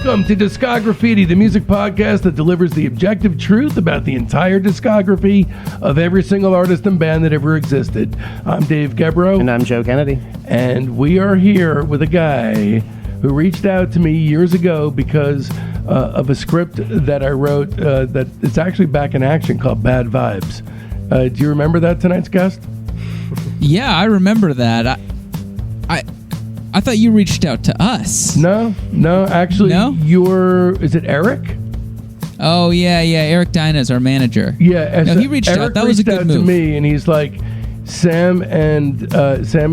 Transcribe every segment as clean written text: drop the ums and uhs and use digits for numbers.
Welcome to Discography, the music podcast that delivers the objective truth about the entire discography of every single artist and band that ever existed. I'm Dave Gebro. And I'm Joe Kennedy. And we are here with a guy who reached out to me years ago because of a script that I wrote that is actually back in action called Bad Vibes. Do you remember that, tonight's guest? Yeah, I remember that. I thought you reached out to us. No, actually, is it Eric? Oh, yeah, Eric Dyna is our manager. Yeah, no, he reached out. That was a good move. To me, and he's like, Sam and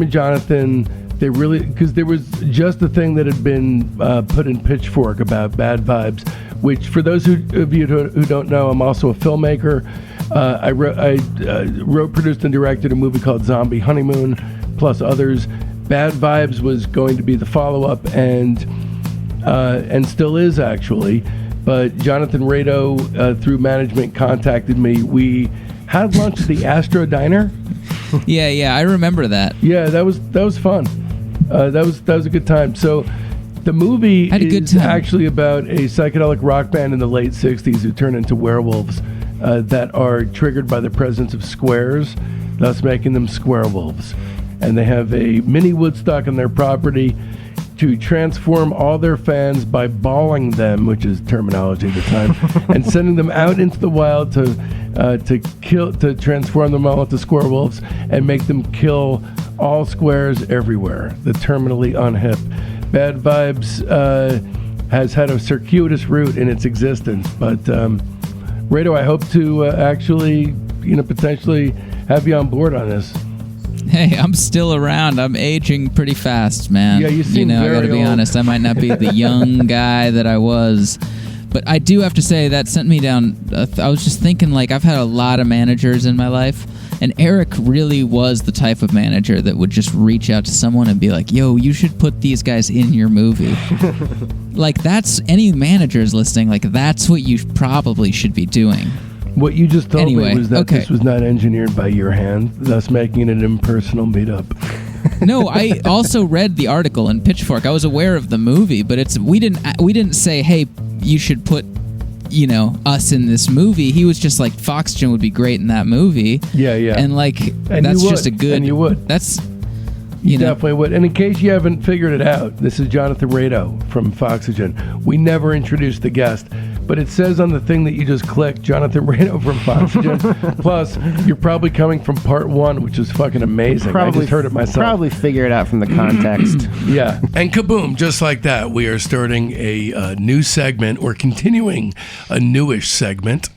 Jonathan, they really, because there was just a thing that had been put in Pitchfork about Bad Vibes, which for those of you who don't know, I'm also a filmmaker. I wrote, produced, and directed a movie called Zombie Honeymoon, plus others. Bad Vibes was going to be the follow-up, and still is, actually. But Jonathan Rado, through management, contacted me. We had lunch at the Astro Diner. Yeah, I remember that. Yeah, that was fun. That was a good time. So the movie is actually about a psychedelic rock band in the late 60s who turn into werewolves that are triggered by the presence of squares, thus making them squarewolves. And they have a mini Woodstock on their property to transform all their fans by balling them, which is terminology at the time, and sending them out into the wild to transform them all into squarewolves and make them kill all squares everywhere. The terminally unhip. Bad Vibes has had a circuitous route in its existence, but Rado, I hope to actually, potentially have you on board on this. Hey, I'm still around. I'm aging pretty fast, man. Yeah, you seem very I gotta be old. honest. I might not be the young guy that I was, but I do have to say that sent me down. I was just thinking, I've had a lot of managers in my life, and Eric really was the type of manager that would just reach out to someone and be like, "Yo, you should put these guys in your movie." That's any managers listening. That's what you probably should be doing. What you just told me was that okay. This was not engineered by your hand, thus making it an impersonal meetup. No, I also read the article in Pitchfork. I was aware of the movie, but we didn't say, "Hey, you should put, us in this movie." He was just like, Foxygen would be great in that movie. Yeah. And that's just a good. And you would. That's. You definitely would. And in case you haven't figured it out, this is Jonathan Rado from Foxygen. We never introduced the guest, but it says on the thing that you just clicked, Jonathan Rado from Foxygen. Plus, you're probably coming from part one, which is fucking amazing. I just heard it myself. Probably figure it out from the context. Yeah. And kaboom, just like that, we are starting a new segment, or continuing a newish segment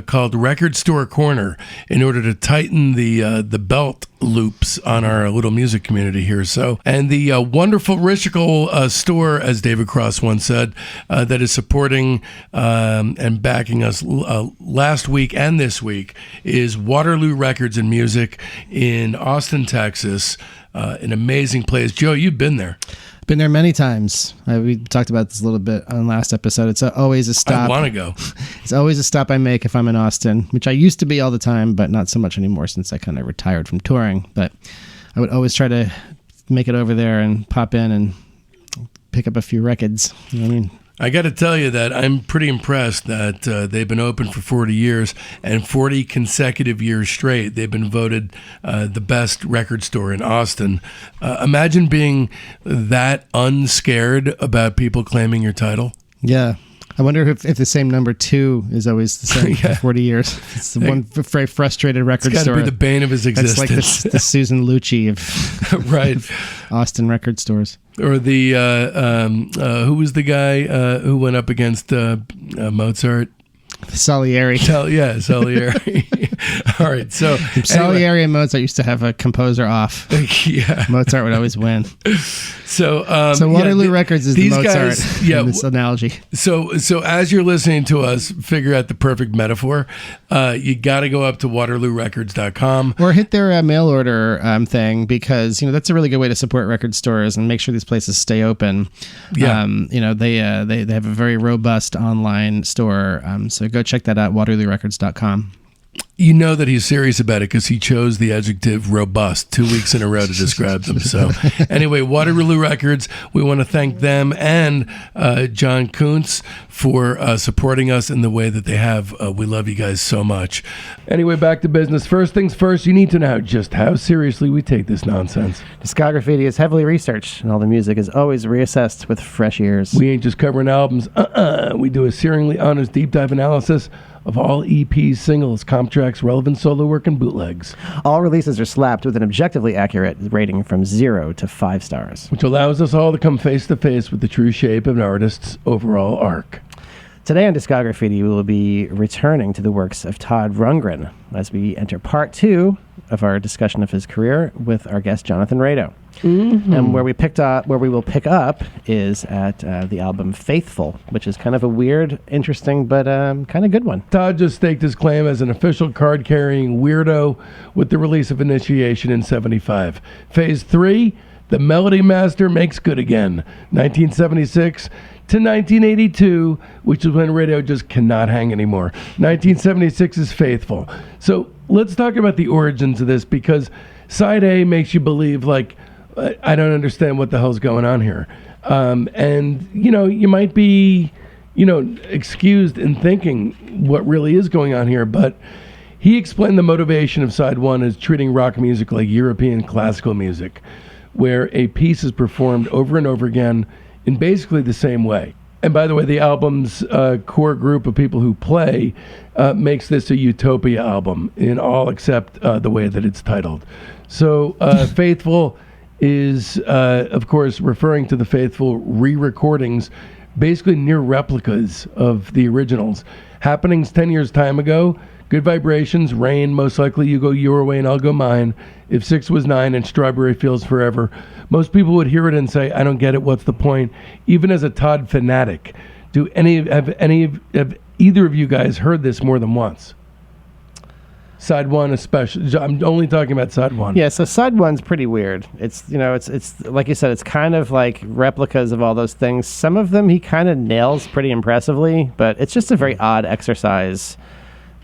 called Record Store Corner, in order to tighten the belt loops on our little music community here. So, and the wonderful Rishical store, as David Cross once said, that is supporting and backing us last week and this week, is Waterloo Records and Music in Austin, Texas. An amazing place. Joe, you've been there. Been there many times. We talked about this a little bit on last episode. It's always a stop. I want to go. It's always a stop I make if I'm in Austin, which I used to be all the time, but not so much anymore since I kind of retired from touring. But I would always try to make it over there and pop in and pick up a few records. You know what I mean? I got to tell you that I'm pretty impressed that they've been open for 40 years, and 40 consecutive years straight, they've been voted the best record store in Austin. Imagine being that unscared about people claiming your title. Yeah. I wonder if the same number 2 is always the same for 40 years. It's the one very frustrated record store. It's got to be the bane of his existence. That's like the Susan Lucci of, right. of Austin record stores. Or the, who was the guy who went up against Mozart? Salieri. Salieri. All right, so Salieri and Mozart used to have a composer off. Yeah, Mozart would always win. So Waterloo Records is the Mozart guys, in this analogy. So as you're listening to us figure out the perfect metaphor, you got to go up to WaterlooRecords.com or hit their mail order thing, because that's a really good way to support record stores and make sure these places stay open. Yeah, they have a very robust online store. So go check that out, WaterlooRecords.com. You know that he's serious about it because he chose the adjective robust 2 weeks in a row to describe them. So anyway, Waterloo Records, we want to thank them and John Kuntz for supporting us in the way that they have. We love you guys so much. Anyway, back to business. First things first, you need to know just how seriously we take this nonsense. Discography is heavily researched, and all the music is always reassessed with fresh ears. We ain't just covering albums. We do a searingly honest deep dive analysis of all EPs, singles, comp tracks, relevant solo work, and bootlegs. All releases are slapped with an objectively accurate rating from 0 to 5 stars. Which allows us all to come face to face with the true shape of an artist's overall arc. Today on Discography, we will be returning to the works of Todd Rundgren as we enter part 2 of our discussion of his career with our guest Jonathan Rado. Mm-hmm. And where we will pick up is at the album Faithful, which is kind of a weird, interesting, but kind of good one. Todd just staked his claim as an official card-carrying weirdo with the release of Initiation in '75. Phase 3, The Melody Master Makes Good Again, 1976 to 1982, which is when radio just cannot hang anymore. 1976 is Faithful. So let's talk about the origins of this, because side A makes you believe, like, I don't understand what the hell's going on here. And, you might be, excused in thinking what really is going on here, but he explained the motivation of side 1 as treating rock music like European classical music, where a piece is performed over and over again in basically the same way. And by the way, the album's core group of people who play makes this a utopia album in all except the way that it's titled. So Faithful is, of course, referring to the Faithful re-recordings, basically near replicas of the originals. Happenings 10 years time ago, Good Vibrations, Rain, Most Likely You Go Your Way and I'll Go Mine, If 6 Was 9, and Strawberry Fields Forever. Most people would hear it and say, I don't get it, what's the point? Even as a Todd fanatic, have either of you guys heard this more than once? Side 1 especially. I'm only talking about side 1. Yeah, so side 1's pretty weird. It's, it's like you said, it's kind of like replicas of all those things. Some of them he kind of nails pretty impressively, but it's just a very odd exercise.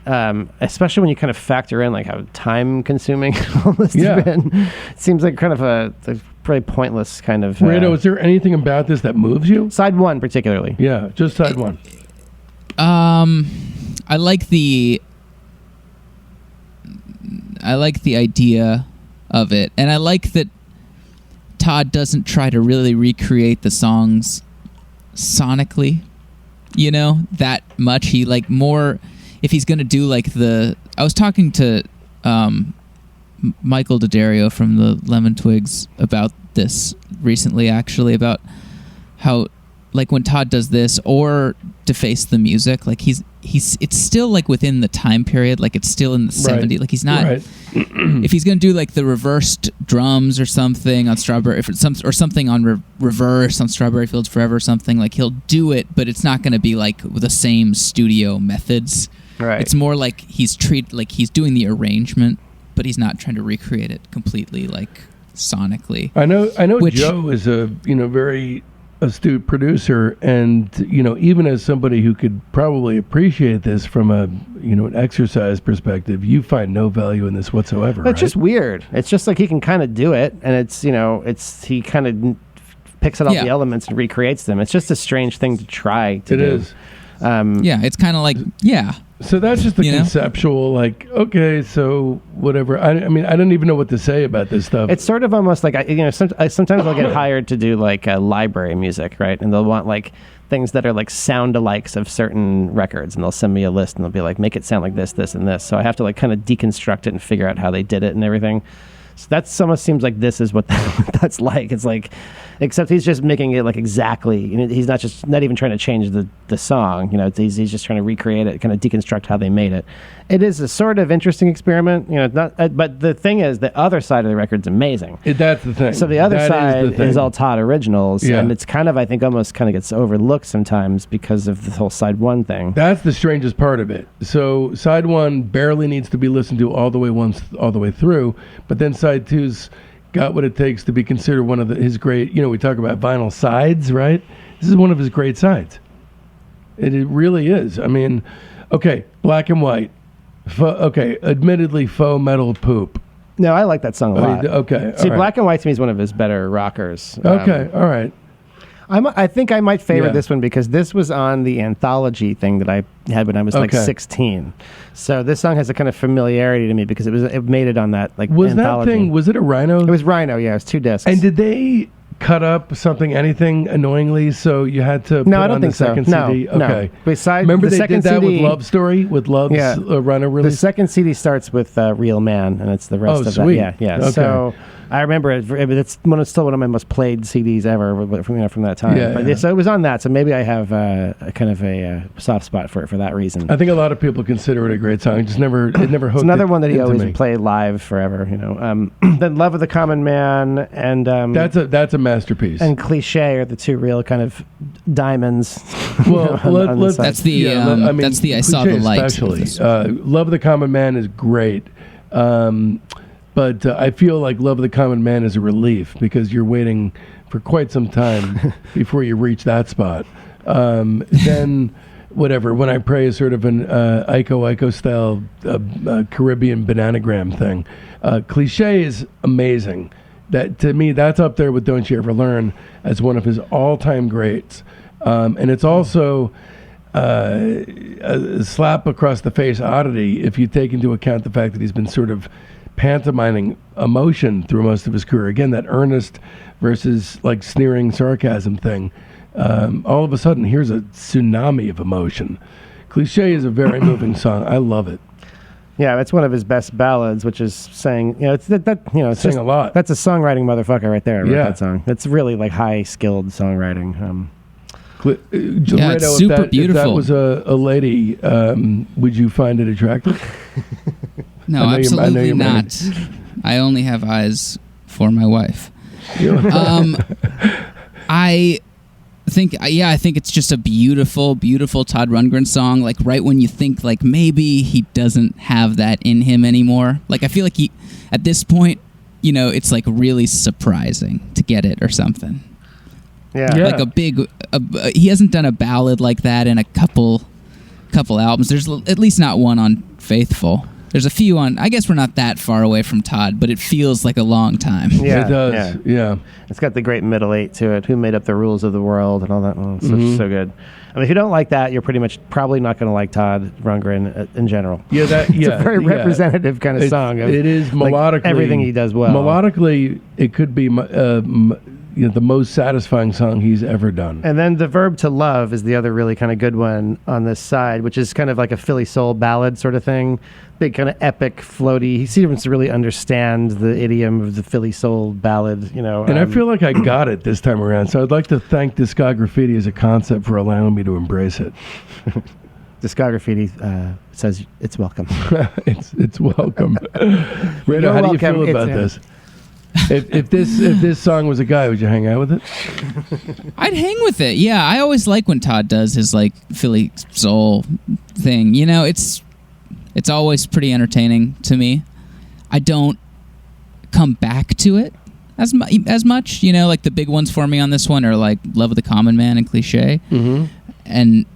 Especially when you kind of factor in like how time consuming all this has been. It seems like kind of a pretty pointless kind of Rado, is there anything about this that moves you? Side 1 particularly. Yeah, just side 1. I like the idea of it, and I like that Todd doesn't try to really recreate the songs sonically, that much. He like more, if he's going to do like I was talking to Michael D'Addario from the Lemon Twigs about this recently, actually, about how like when Todd does this or Deface the Music, like it's still like within the time period, like it's still in the 70s. Like he's not, if he's going to do like the reversed drums or something on Strawberry, or something on reverse on Strawberry Fields Forever or something, like he'll do it, but it's not going to be like the same studio methods. Right. It's more like he's doing the arrangement, but he's not trying to recreate it completely like sonically. I know Joe is a very astute producer, and even as somebody who could probably appreciate this from a an exercise perspective, you find no value in this whatsoever. It's just weird. It's just like he can kind of do it, and it's he kind of picks out all the elements and recreates them. It's just a strange thing to try to do. It is. It's kind of like So that's just the conceptual, like, okay, so whatever. I mean, I don't even know what to say about this stuff. It's sort of almost like, sometimes I'll get hired to do like library music, right? And they'll want like things that are like sound-alikes of certain records, and they'll send me a list, and they'll be like, make it sound like this, this, and this. So I have to like kind of deconstruct it and figure out how they did it and everything. So that's almost seems like this is what that's like. It's like, except he's just making it like exactly. He's not even trying to change the song. He's just trying to recreate it, kind of deconstruct how they made it. It is a sort of interesting experiment. But the thing is, the other side of the record's amazing. That's the thing. So the other side is all Todd originals, and it's kind of, I think, almost kind of gets overlooked sometimes because of the whole side 1 thing. That's the strangest part of it. So side 1 barely needs to be listened to all the way through, but then side 2's got what it takes to be considered one of his great, we talk about vinyl sides, right? This is one of his great sides. It really is. I mean, okay, Black and White. Okay, admittedly faux metal poop. No, I like that song a lot. Okay. See, Black and White to me is one of his better rockers. Okay, all right. I think I might favor this one because this was on the anthology thing that I had when I was like 16. So this song has a kind of familiarity to me because it made it on that was anthology. That thing, was it a Rhino? It was Rhino, yeah. It was 2 discs. And did they cut up anything annoyingly, so you had to put I don't on think the second so. CD? No. Okay. Besides, remember the they second did that CD, with Love Story, with Love's Rhino release? The second CD starts with Real Man, and it's the rest of sweet. that. Yeah. Okay. So I remember it's still one of my most played CDs ever from that time. Yeah, So it was on that. So maybe I have a kind of a soft spot for it for that reason. I think a lot of people consider it a great song. It never hooked. It's another one that he always me. played live forever. Then Love of the Common Man and that's a masterpiece. And Cliche are the two real kind of diamonds. Well, that's the that's the I Saw the Light. Especially, Love of the Common Man is great. But I feel like Love of the Common Man is a relief because you're waiting for quite some time before you reach that spot. Then, whatever, When I Pray is sort of an Iko style Caribbean bananagram thing. Cliche is amazing. That to me, that's up there with Don't You Ever Learn as one of his all-time greats. And it's also a slap across the face oddity if you take into account the fact that he's been sort of pantomiming emotion through most of his career. Again, that earnest versus like sneering sarcasm thing. All of a sudden, here's a tsunami of emotion. Cliche is a very moving song. I love it. Yeah, it's one of his best ballads, which is saying, it's a lot. That's a songwriting motherfucker right there. That song. It's really like high skilled songwriting. It's super beautiful. If that was a lady, would you find it attractive? No, absolutely not. I only have eyes for my wife. I think it's just a beautiful, beautiful Todd Rundgren song. Like right when you think like maybe he doesn't have that in him anymore. Like I feel like he, at this point, it's like really surprising to get it or something. Yeah. Like a big. He hasn't done a ballad like that in a couple albums. There's at least not one on Faithful. There's a few on. I guess we're not that far away from Todd, but it feels like a long time. Yeah, it does. Yeah. It's got the great middle eight to it. Who made up the rules of the world and all that? Oh, so good. I mean, if you don't like that, you're probably not going to like Todd Rundgren in general. Yeah, it's a very representative kind of song. It is melodically like everything he does well. Melodically, it could be the most satisfying song he's ever done. And then The Verb to Love is the other really kind of good one on this side, which is kind of like a Philly soul ballad sort of thing. Big kind of epic, floaty. He seems to really understand the idiom of the Philly soul ballad, And I feel like I got it this time around. So I'd like to thank Discograffiti as a concept for allowing me to embrace it. Discograffiti says it's welcome. it's welcome. Rado, how do you feel about this? If this song was a guy, would you hang out with it? I'd hang with it. Yeah, I always like when Todd does his like Philly soul thing. It's always pretty entertaining to me. I don't come back to it as much. Like the big ones for me on this one are like Love of the Common Man and Cliche. Mm-hmm. And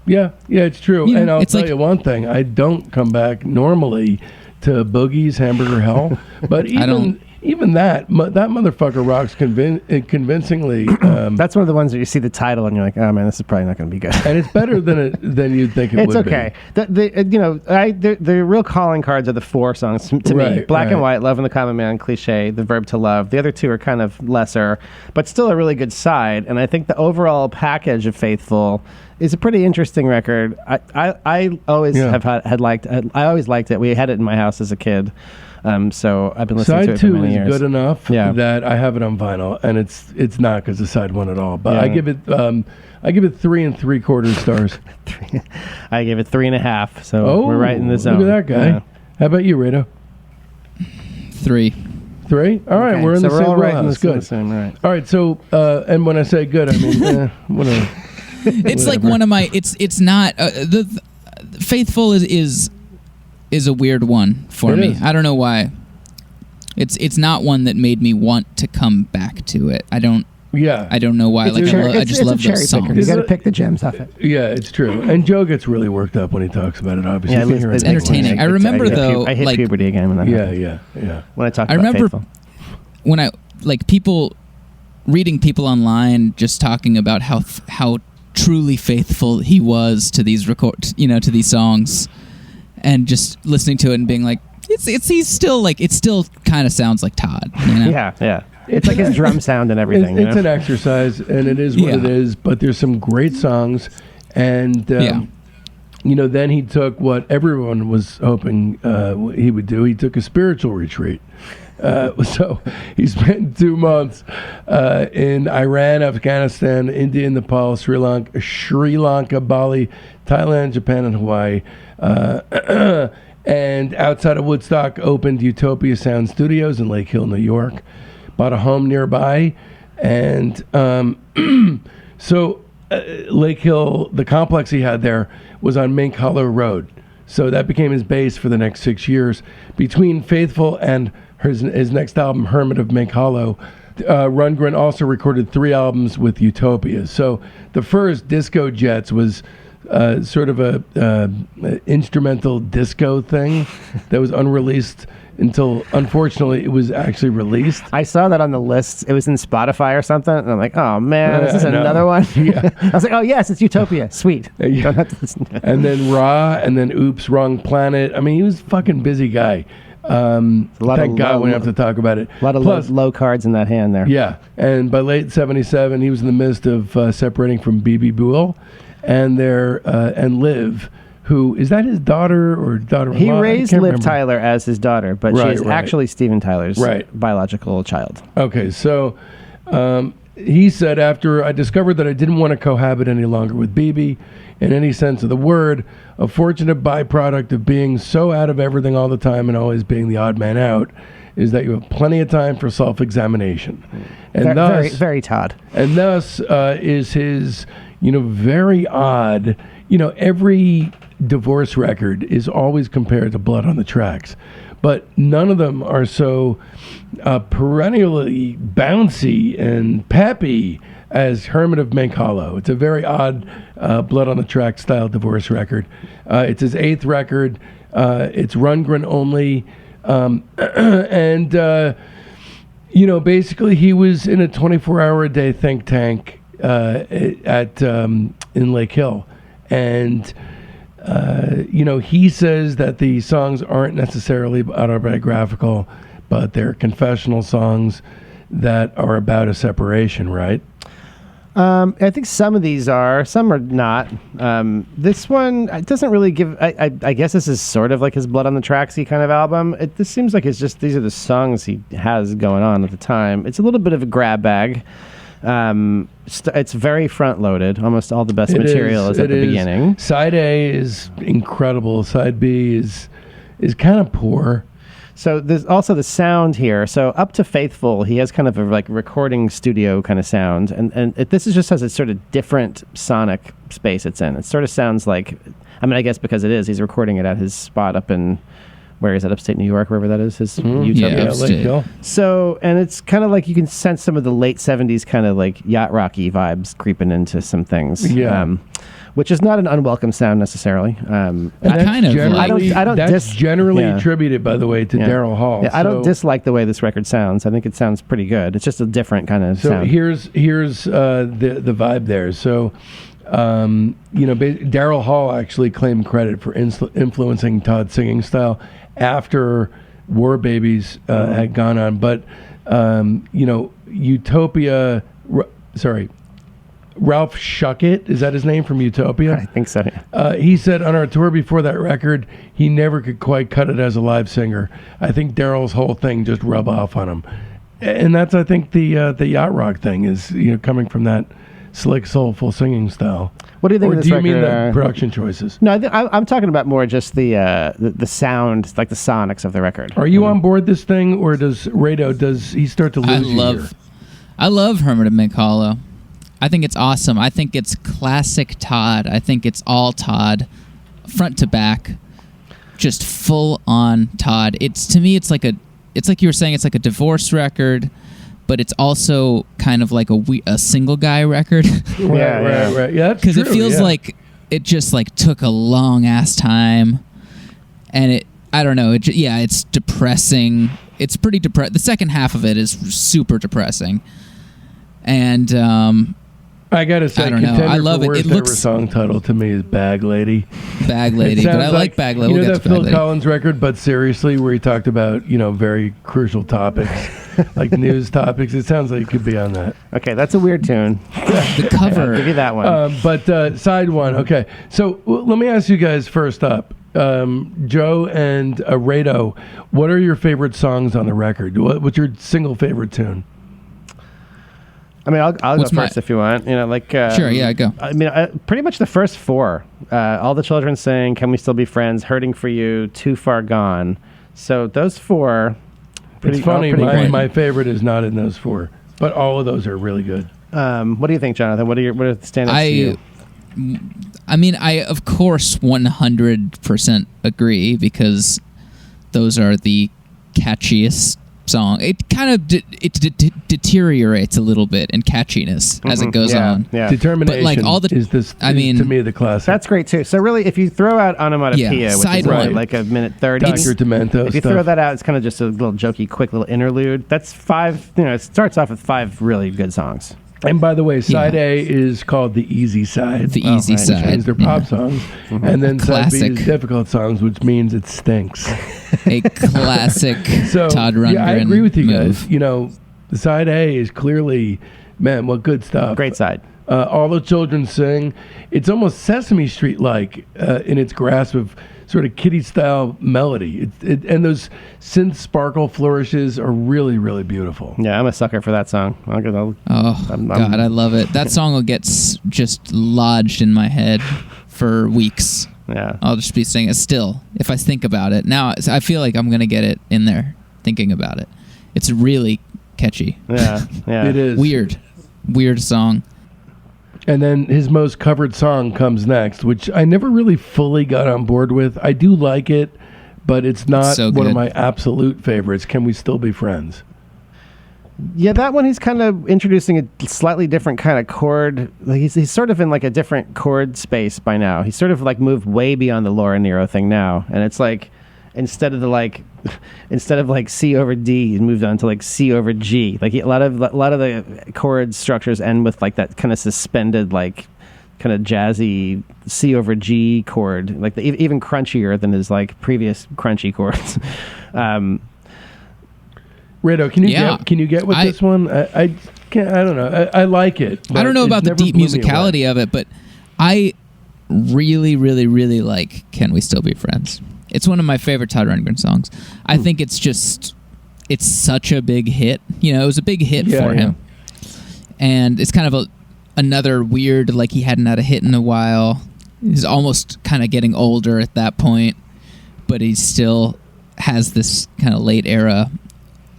yeah, it's true. And I'll tell you one thing: I don't come back normally to Boogie's Hamburger Hell, but even that motherfucker rocks convincingly. That's one of the ones that you see the title and you're like, oh man, this is probably not going to be good. And it's better than you'd think it would be. It's okay. The real calling cards are the 4 songs to me: Black and White, Love and the Common Man, Cliche, The Verb to Love. The other 2 are kind of lesser, but still a really good side. And I think the overall package of Faithful is a pretty interesting record. I always I always liked it. We had it in my house as a kid. So I've been listening to it for many years. Side 2 is good enough that I have it on vinyl, and it's not because of side 1 at all. But I give it 3 3/4 stars. I gave it 3.5. So we're right in the zone. Look at that guy. Yeah. How about you, Rado? 3. 3? All right, we're in the same wheelhouse. Good. Right. All right. So and when I say good, I mean whatever. It's like one of my. It's not the Faithful is a weird one for me. I don't know why. It's not one that made me want to come back to it. I don't Yeah. I don't know why. I just love those songs. You got to pick the gems off it. Yeah, it's true. And Joe gets really worked up when he talks about it, obviously. Yeah, it's entertaining. I remember, though... I hit puberty again when that happens. Yeah. When I talk about Faithful. When I... reading people online just talking about how truly faithful he was to these to these songs, and just listening to it and being like, it still kind of sounds like Todd. Yeah. It's like his drum sound and everything. It's an exercise, and it is what it is. But there's some great songs, and then he took what everyone was hoping he would do. He took a spiritual retreat. So he spent 2 months in Iran, Afghanistan, India, Nepal, Sri Lanka, Bali, Thailand, Japan, and Hawaii. And outside of Woodstock, opened Utopia Sound Studios in Lake Hill, New York. Bought a home nearby. And so Lake Hill, the complex he had there, was on Mink Hollow Road. So that became his base for the next 6 years. Between Faithful and his next album, Hermit of Mink Hollow, Rundgren also recorded 3 albums with Utopia. So the first, Disco Jets, was sort of a instrumental disco thing that was unreleased until, unfortunately, it was actually released. I saw that on the list. It was in Spotify or something, and I'm like, oh man, is this another one? Yeah. I was like, oh yes, it's Utopia. Sweet. Don't have to listen to it. And then Ra, and then Oops, Wrong Planet. I mean, he was a fucking busy guy. Thank God we don't have to talk about it. A lot of low cards in that hand there. Yeah, and by late '77, he was in the midst of separating from B.B. Buell and Liv, who is that his daughter or daughter-in-law? He raised Liv Tyler as his daughter, but she's actually Steven Tyler's biological child. Okay, so he said, after I discovered that I didn't want to cohabit any longer with BB in any sense of the word, a fortunate byproduct of being so out of everything all the time and always being the odd man out is that you have plenty of time for self-examination. And very, thus, very, very Todd. And thus is his, very odd, every divorce record is always compared to Blood on the Tracks, but none of them are so perennially bouncy and peppy as Hermit of Mink Hollow. It's a very odd Blood on the Tracks style divorce record. It's his 8th record. It's Rundgren only. And basically he was in a 24-hour-a-day think tank in Lake Hill. And he says that the songs aren't necessarily autobiographical, but they're confessional songs that are about a separation, right? I think some of these are, some are not. This one, it doesn't really give, I guess this is sort of like his Blood on the Tracksy kind of album. This seems like it's just, these are the songs he has going on at the time. It's a little bit of a grab bag. It's very front loaded. Almost all the best material is at the beginning. Side A is incredible. Side B is kind of poor. So there's also the sound here. So up to Faithful, he has kind of a recording studio kind of sound, and this is just has a sort of different sonic space it's in. It sort of sounds like, I guess because it is, he's recording it at his spot up in, where is that, upstate New York, wherever that is, his Utopia. Yeah, so, and it's kind of like you can sense some of the late 70s kind of like yacht rocky vibes creeping into some things. Yeah. Which is not an unwelcome sound necessarily. That's generally attributed, by the way, to Daryl Hall. Yeah, I don't dislike the way this record sounds. I think it sounds pretty good. It's just a different kind of sound. So here's the vibe there. So, Daryl Hall actually claimed credit for influencing Todd's singing style after War Babies had gone on. But, Utopia, Ralph Schuckett, is that his name, from Utopia? I think so, yeah. He said on our tour before that record, he never could quite cut it as a live singer. I think Daryl's whole thing just rubbed off on him. And that's, I think, the yacht rock thing is, coming from that slick, soulful singing style. What do you think of this record? Or do you mean the production choices? No, I'm talking about more just the sound, like the sonics of the record. Are you on board this thing, or does he start to lose you? I love Hermit of Mink Hollow. I think it's awesome. I think it's classic Todd. I think it's all Todd, front to back, just full on Todd. To me, it's like you were saying, it's like a divorce record, but it's also kind of like a single guy record. Right. Yeah, because it feels like it just like took a long ass time, and I don't know. It's depressing. It's pretty depressing. The second half of it is super depressing, and I gotta say, I don't know. I love it. It looks song title to me is "Bag Lady." Bag Lady, but I like Bag Lady. You know that Phil Collins record, but seriously, where he talked about very crucial topics, like news topics. It sounds like it could be on that. Okay, that's a weird tune. The cover. I'll give you that one. But side one. Okay, so let me ask you guys first up. Joe and Rado, what are your favorite songs on the record? What's your single favorite tune? I mean, I'll go first if you want. Sure, yeah, go. I mean, pretty much the first four. All the Children Sing, Can We Still Be Friends, Hurting for You, Too Far Gone. So those four. It's funny. My favorite is not in those four, but all of those are really good. What do you think, Jonathan? What are the standouts to you? I mean, I of course 100% agree because those are the catchiest song. It kind of deteriorates a little bit in catchiness as it goes on. Yeah. Determination, but like is to me the classic. That's great too. So really, if you throw out Onomatopoeia, which is like a minute 30, Dr. Demento if you throw that out, it's kind of just a little jokey, quick little interlude. That's five. It starts off with 5 really good songs. And by the way, side A is called the easy side. The easy side. They're pop songs. Mm-hmm. And then side B is difficult songs, which means it stinks. A classic Todd Rundgren I agree with you move. guys. The side A is clearly, man, what good stuff. Great side. All the Children Sing. It's almost Sesame Street-like in its grasp of sort of kiddie-style melody. And those synth sparkle flourishes are really, really beautiful. Yeah, I'm a sucker for that song. God, I love it. That song will get just lodged in my head for weeks. Yeah. I'll just be singing it still if I think about it. Now, I feel like I'm going to get it in there thinking about it. It's really catchy. Yeah. It is. Weird song. And then his most covered song comes next, which I never really fully got on board with. I do like it, but it's not one of my absolute favorites. Can We Still Be Friends? Yeah, that one he's kind of introducing a slightly different kind of chord. Like he's sort of in like a different chord space by now. He's sort of like moved way beyond the Laura Nyro thing now, and it's like instead of like C over D, he's moved on to like C over G. Like a lot of the chord structures end with like that kind of suspended, like kind of jazzy C over G chord, like even crunchier than his like previous crunchy chords. Rado, can you get with this one? I can't. I don't know. I like it. I don't know about the deep musicality of it, but I really, really, really like "Can We Still Be Friends." It's one of my favorite Todd Rundgren songs. I think it's such a big hit. It was a big hit for him, and it's kind of another weird, like he hadn't had a hit in a while. He's almost kind of getting older at that point, but he still has this kind of late era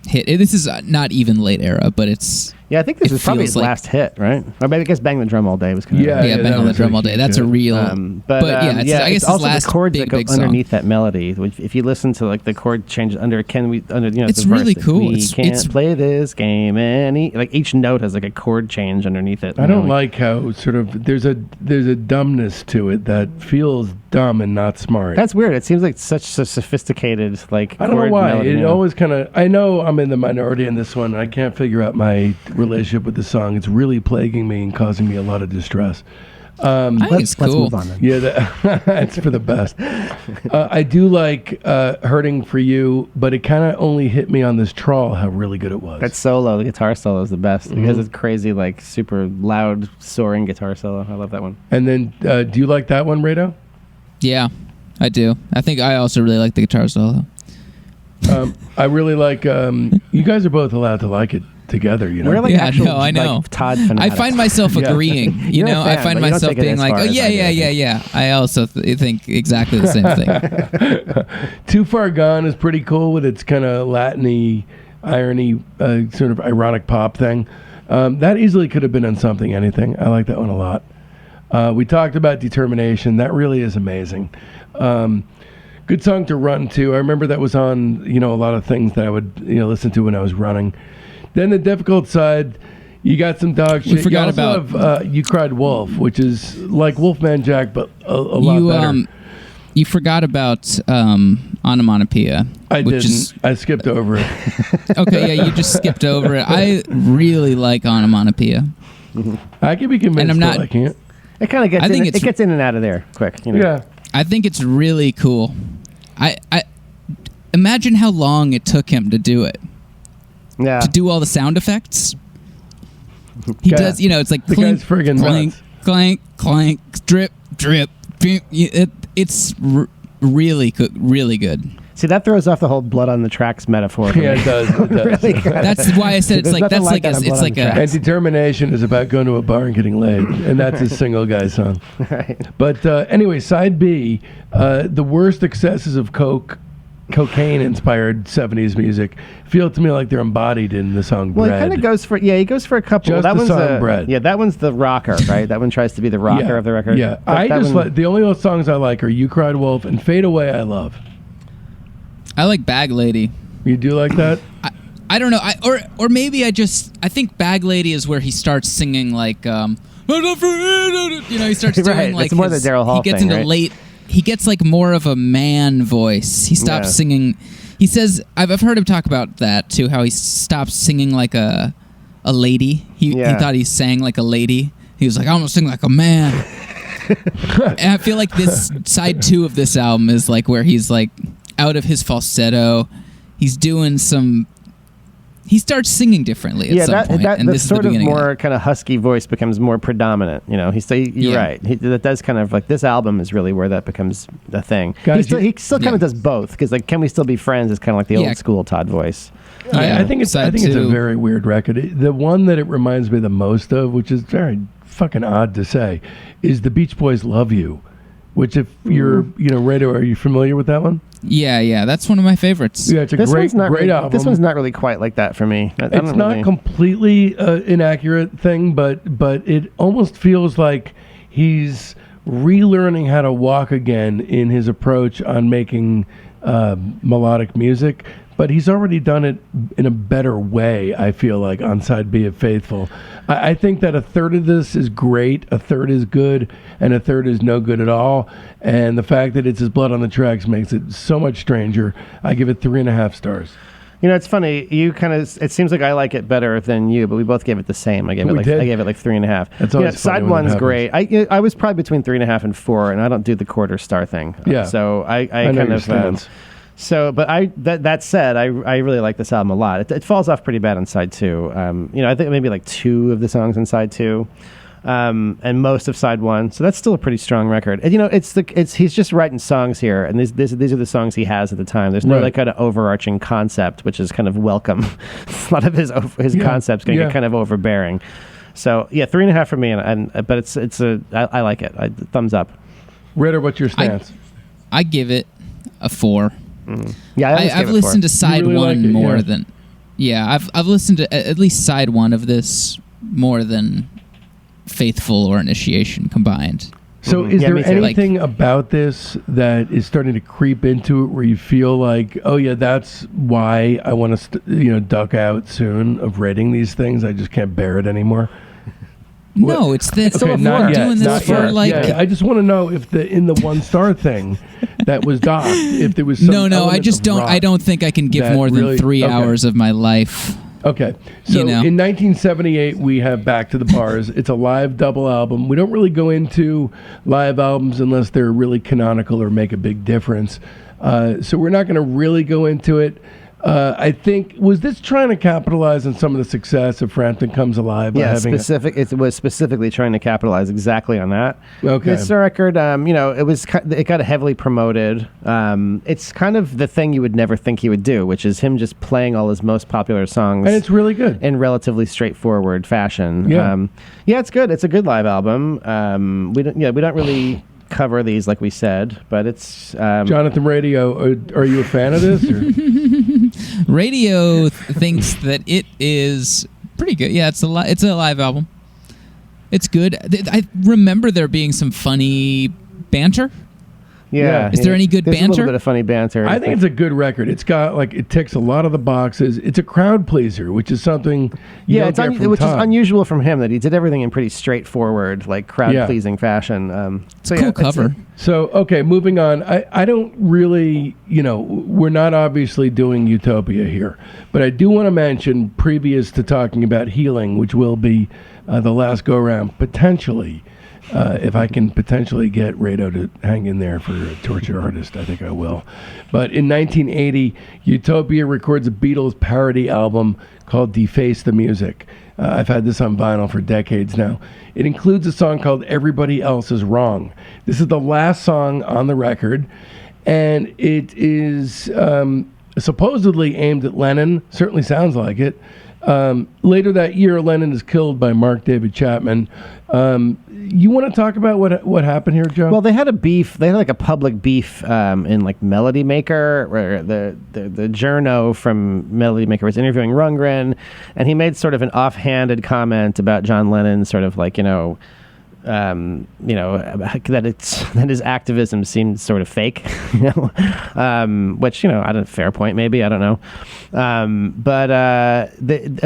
hit. This is not even late era, but it's... Yeah, I think this is probably his last hit, right? Or maybe I guess Bang the Drum All Day was kind of... Yeah, Bang on the Drum All Day. That's a real... But I guess it's also last the chords big, that go underneath that melody. If you listen to like the chord changes it's really cool. We can't play this game like each note has like a chord change underneath it. I don't like how sort of there's a dumbness to it that feels dumb and not smart. That's weird. It seems like such a sophisticated like. I don't know why. Melody, it always kind of. I know I'm in the minority in this one. I can't figure out my relationship with the song. It's really plaguing me and causing me a lot of distress. I think it's cool. Let's move on then. Yeah, it's for the best. I do like "Hurting for You," but it kind of only hit me on this trawl how really good it was. That solo, the guitar solo, is the best because it's crazy, like super loud, soaring guitar solo. I love that one. And then, do you like that one, Rado? Yeah, I do. I think I also really like the guitar solo. I really like. You guys are both allowed to like it together, We're like I know. Like Todd fanatics. I find myself agreeing. I find myself being like, oh yeah. I also think exactly the same thing. Too Far Gone is pretty cool with its kind of Latin-y, irony, sort of ironic pop thing. That easily could have been on Something Anything. I like that one a lot. We talked about Determination. That really is amazing. Good song to run to. I remember that was on, a lot of things that I would, listen to when I was running. Then the difficult side, you got some dog shit. We forgot you also about have You Cried Wolf, which is like Wolfman Jack, but a lot better. You forgot about Onomatopoeia. I didn't. I skipped over it. Okay, yeah, you just skipped over it. I really like Onomatopoeia. I can be convinced, and I'm not. I can't. It kind of gets. It gets in and out of there quick. You know? Yeah. I think it's really cool. I imagine how long it took him to do it. Yeah. To do all the sound effects. He does. You know, it's like the clink, guy's friggin' clank, nuts. clank, clank, drip, drip. It's really good. See, that throws off the whole blood on the tracks metaphor. Yeah, it does. It does. Really That's why I said it's like that's like it's like a. And Determination is about going to a bar and getting laid, and that's a single guy song. Right. But anyway, side B, the worst excesses of cocaine-inspired 70s music feel to me like they're embodied in the song Well, Bread. he kind of goes for he goes for a couple. Just that the one's song Bread. Yeah, that one's the rocker, right? That one tries to be the rocker of the record. Yeah, the only songs I like are You Cried Wolf and Fade Away I love. I like Bag Lady. You do like that? I don't know. Or maybe I think Bag Lady is where he starts singing like you know, he starts doing right. like it's more the Daryl Hall he gets thing, into right? late. He gets like more of a man voice. He stops singing. He says I've heard him talk about that too. How he stops singing like a lady. He thought he sang like a lady. He was like, I'm gonna sing like a man. And I feel like this side 2 of this album is like where he's like out of his falsetto. He's doing some. He starts singing differently at some point, and this is the beginning. Sort of more kind of husky voice becomes more predominant. You know, you're right. That does kind of like this album is really where that becomes the thing. Guys, he still kind of does both because like Can We Still Be Friends is kind of like the old school Todd voice. I think it's a very weird record. The one that it reminds me the most of, which is very fucking odd to say, is the Beach Boys' Love You. Which, if you're, Rado, are you familiar with that one? Yeah, that's one of my favorites. Yeah, it's a great album. This one's not really quite like that for me. It's not completely inaccurate thing, but it almost feels like he's relearning how to walk again in his approach on making melodic music. But he's already done it in a better way, I feel like, on side B of Faithful. I think that a third of this is great, a third is good, and a third is no good at all. And the fact that it's his blood on the tracks makes it so much stranger. I give it 3.5 stars. You know, it's funny. It seems like I like it better than you, but we both gave it the same. I gave it like 3.5. That's always side one's great. I was probably between 3.5 and 4, and I don't do the quarter star thing. Yeah. So I kind of. But that said, I really like this album a lot. It falls off pretty bad on side 2. I think maybe like 2 of the songs on side 2, and most of side 1. So that's still a pretty strong record. And he's just writing songs here, and these are the songs he has at the time. There's no like kind of overarching concept, which is kind of welcome. A lot of his concepts can get kind of overbearing. So 3.5 for me, but I like it. Thumbs up. Ritter, what's your stance? I give it a 4. Mm. Yeah, I've listened to side really 1 more than. Yeah, I've listened to at least side 1 of this more than Faithful or Initiation combined. So is there anything about this that is starting to creep into it where you feel like, oh yeah, that's why I want to duck out soon of rating these things? I just can't bear it anymore. No, it's that not doing this for like. Yeah, I just want to know if in the 1-star thing that was docked, if there was some No, I just don't. I don't think I can give more than 3 hours of my life. Okay, so in 1978 we have Back to the Bars. It's a live double album. We don't really go into live albums unless they're really canonical or make a big difference. So we're not going to really go into it. I think, was this trying to capitalize on some of the success of Frampton Comes Alive? Yeah, it was specifically trying to capitalize exactly on that. Okay. This record, it got heavily promoted. It's kind of the thing you would never think he would do, which is him just playing all his most popular songs. And it's really good. In relatively straightforward fashion. Yeah. It's good. It's a good live album. We don't really cover these like we said, but it's Jonathan Rado, are you a fan of this? Or? Radio thinks that it is pretty good. Yeah, it's a live album. It's good. I remember there being some funny banter. Yeah. Is there any good There's a banter? little bit of funny banter. I think it's a good record. It's got it ticks a lot of the boxes. It's a crowd pleaser, which is something which is unusual from him, that he did everything in pretty straightforward, like crowd pleasing fashion. It's a cool cover. So okay, moving on. I don't really, we're not obviously doing Utopia here, but I do want to mention, previous to talking about Healing, which will be the last go round potentially. If I can potentially get Rado to hang in there for a Torture Artist, I think I will. But in 1980, Utopia records a Beatles parody album called Deface the Music. I've had this on vinyl for decades now. It includes a song called Everybody Else Is Wrong. This is the last song on the record, and it is supposedly aimed at Lennon. Certainly sounds like it. Later that year, Lennon is killed by Mark David Chapman. You want to talk about what happened here, Joe? Well, they had a beef. They had like a public beef in like Melody Maker, where the journo from Melody Maker was interviewing Rundgren, and he made sort of an offhanded comment about John Lennon, sort of like that his activism seemed sort of fake, which I don't. Fair point, maybe, I don't know. And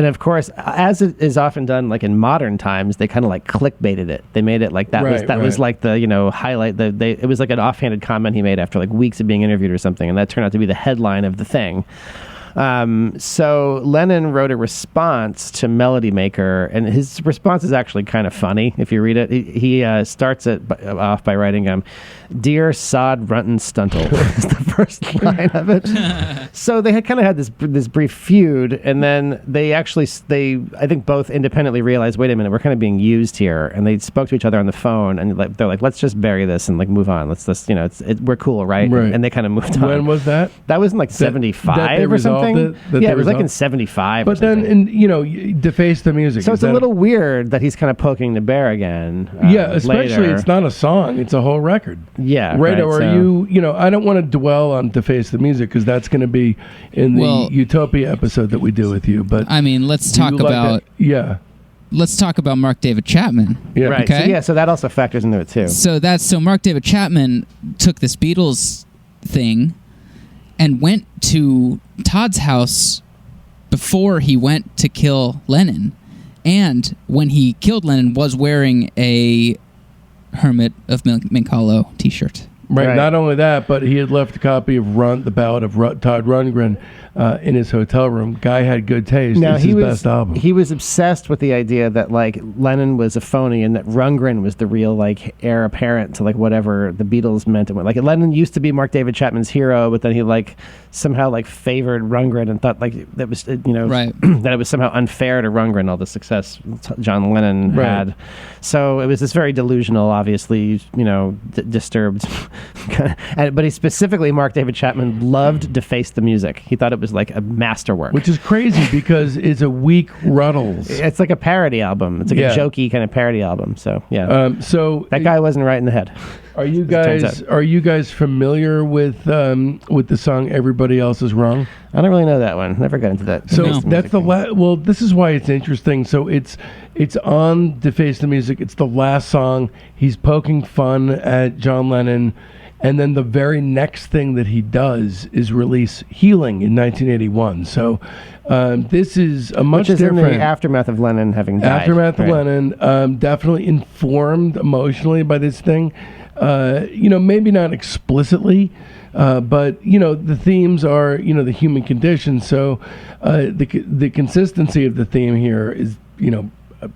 of course, as it is often done, like in modern times, they kind of like clickbaited it. They made it like that was like the highlight. It was like an offhanded comment he made after like weeks of being interviewed or something, and that turned out to be the headline of the thing. So Lennon wrote a response to Melody Maker, and his response is actually kind of funny if you read it. He starts it off by writing, "Dear Sod Runton Stuntle," is the first line of it. So they had kind of had this brief feud, and then they I think both independently realized, wait a minute, we're kind of being used here, and they spoke to each other on the phone, and they're like, let's just bury this and like move on. Let's we're cool, right? And they kind of moved on. When was that? That was in like 75 or something. It was like in 75. But then, Deface the Music. So it's a little weird that he's kind of poking the bear again. Especially later. It's not a song; it's a whole record. Yeah, Rado, are you? I don't want to dwell on Deface the Music because that's going to be in the Utopia episode that we do with you. But I mean, let's talk about. Let's talk about Mark David Chapman. Yeah. Right. Okay? So that also factors into it too. So Mark David Chapman took this Beatles thing and went to Todd's house before he went to kill Lennon. And when he killed Lennon, was wearing a Hermit of Mink Hollow t-shirt. Right. Not only that, but he had left a copy of The Ballad of Todd Rundgren in his hotel room. Guy had good taste. It's his best album. He was obsessed with the idea that like Lennon was a phony and that Rundgren was the real like heir apparent to like whatever the Beatles meant. Like Lennon used to be Mark David Chapman's hero, but then he like somehow like favored Rundgren and thought like that was that it was somehow unfair to Rundgren all the success John Lennon had. So it was this very delusional, obviously disturbed. But he specifically, Mark David Chapman loved Deface the Music. He thought it was like a masterwork, which is crazy because it's a weak Ruddles. It's like a parody album. It's like a jokey kind of parody album. So so that guy wasn't right in the head. Are you guys familiar with the song "Everybody Else Is Wrong"? I don't really know that one. Never got into that. So that's the well. This is why it's interesting. So it's on Deface the Music. It's the last song. He's poking fun at John Lennon, and then the very next thing that he does is release "Healing" in 1981. So this is a much different. In the aftermath of Lennon having died. Aftermath of Lennon, definitely informed emotionally by this thing. Maybe not explicitly, but the themes are the human condition. So the consistency of the theme here is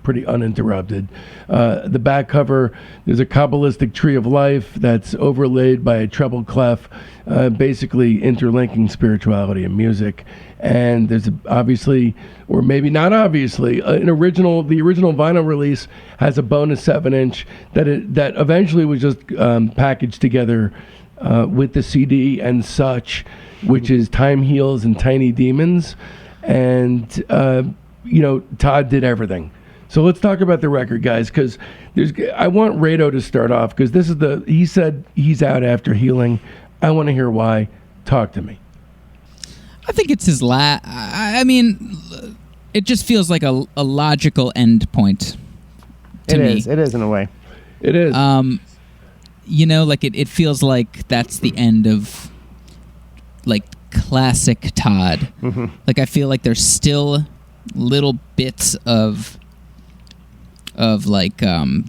pretty uninterrupted. The back cover, there's a Kabbalistic tree of life that's overlaid by a treble clef, basically interlinking spirituality and music. And there's obviously, or maybe not obviously, the original vinyl release has a bonus 7-inch that eventually was just packaged together with the CD and such, which is Time Heals and Tiny Demons. And Todd did everything. So let's talk about the record, guys, because I want Rado to start off because he said he's out after Healing. I want to hear why. Talk to me. I think it's his I mean, it just feels like a logical end point to me. It is in a way. It is. like it feels like that's the end of like classic Todd. Mm-hmm. Like I feel like there's still little bits of like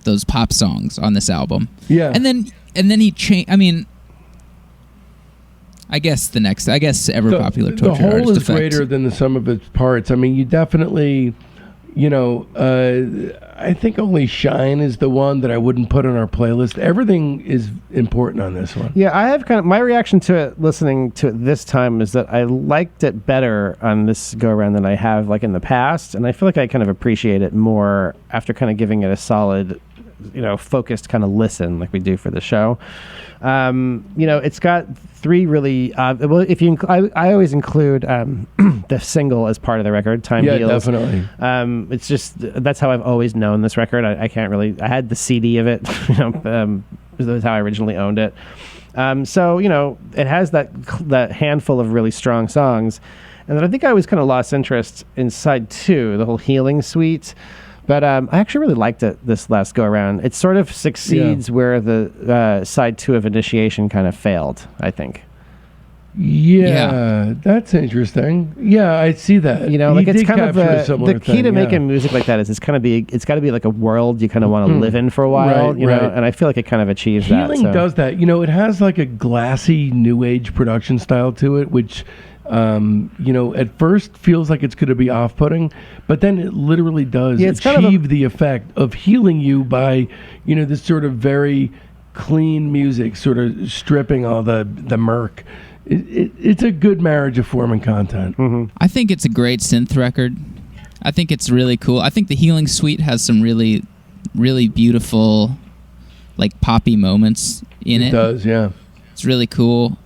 those pop songs on this album. Yeah. And then he changed. I mean, I guess Ever Popular Torture The whole Artist is Effect. greater than the sum of its parts. I mean, you definitely, I think only Shine is the one that I wouldn't put on our playlist. Everything is important on this one. Yeah, I have my reaction to it, listening to it this time, is that I liked it better on this go around than I have like in the past, and I feel like I kind of appreciate it more after kind of giving it a solid, focused kind of listen like we do for the show. It's got three really well, if you I always include the single as part of the record, Time Heals. Yeah, definitely. It's just that's how I've always known this record. I can't really, I had the CD of it, that was how I originally owned it. So it has that handful of really strong songs, and then I think I was kind of lost interest in side 2, the whole Healing Suite. But I actually really liked it this last go around. It sort of succeeds where the side 2 of Initiation kind of failed, I think. Yeah, that's interesting. Yeah, I see that. It's kind of the key to making music like that is it's got to be like a world you kind of want to live in for a while, right. And I feel like it kind of achieves that. Healing does that. It has like a glassy new age production style to it, which at first feels like it's going to be off-putting, but then it literally does achieve the effect of healing you by, this sort of very clean music, sort of stripping all the murk. It's a good marriage of form and content. Mm-hmm. I think it's a great synth record. I think it's really cool. I think the Healing Suite has some really, really beautiful, like poppy moments in it. It does, yeah. It's really cool.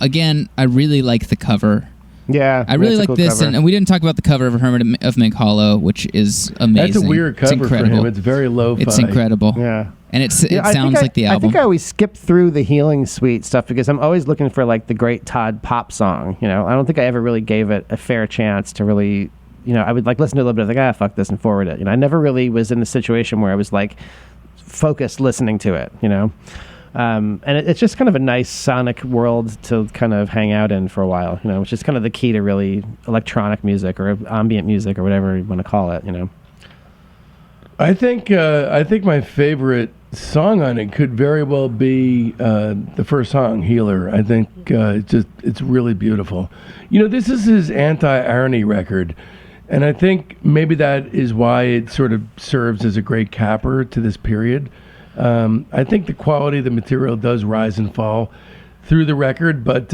Again, I really like the cover. Yeah, I really like cool this, and we didn't talk about the cover of Hermit of Mink Hollow, which is amazing. That's a weird cover for him. It's very lo-fi. It's incredible. Yeah. And it sounds like the album. I think I always skip through the Healing Suite stuff because I'm always looking for like the great Todd pop song. I don't think I ever really gave it a fair chance to really, I would like listen to a little bit of like, fuck this and forward it. I never really was in a situation where I was like focused listening to it, and it's just kind of a nice sonic world to kind of hang out in for a while, which is kind of the key to really electronic music or ambient music or whatever you want to call it, I think my favorite song on it could very well be the first song, Healer. I think it's really beautiful. This is his anti-irony record, and I think maybe that is why it sort of serves as a great capper to this period. I think the quality of the material does rise and fall through the record, but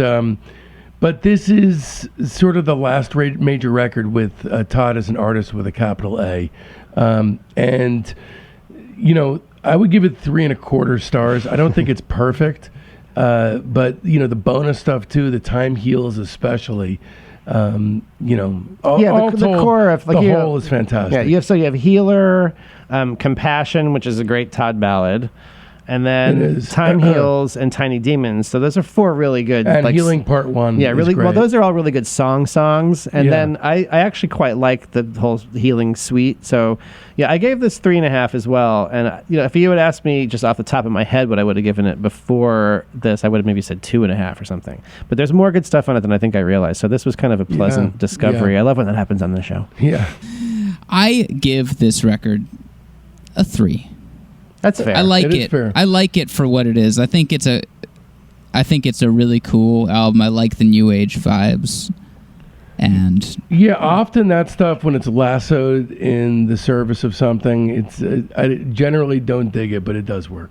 this is sort of the last major record with Todd as an artist with a capital A. And I would give it 3.25 stars. I don't think it's perfect, but the bonus stuff too, the Time Heals especially. The core of like, the whole is fantastic. Yeah, you have Healer, Compassion, which is a great Todd ballad, and then Time Heals and Tiny Demons. So those are 4 really good. And Healing Part 1. Yeah, really. Great. Well, those are all really good songs. And then I actually quite like the whole Healing Suite. So yeah, I gave this 3.5 as well. And if you had asked me just off the top of my head what I would have given it before this, I would have maybe said 2.5 or something. But there's more good stuff on it than I think I realized. So this was kind of a pleasant discovery. Yeah. I love when that happens on the show. Yeah. I give this record a 3. That's fair. I like it. Fair. I like it for what it is. I think it's a really cool album. I like the new age vibes. And often that stuff when it's lassoed in the service of something, I generally don't dig it, but it does work.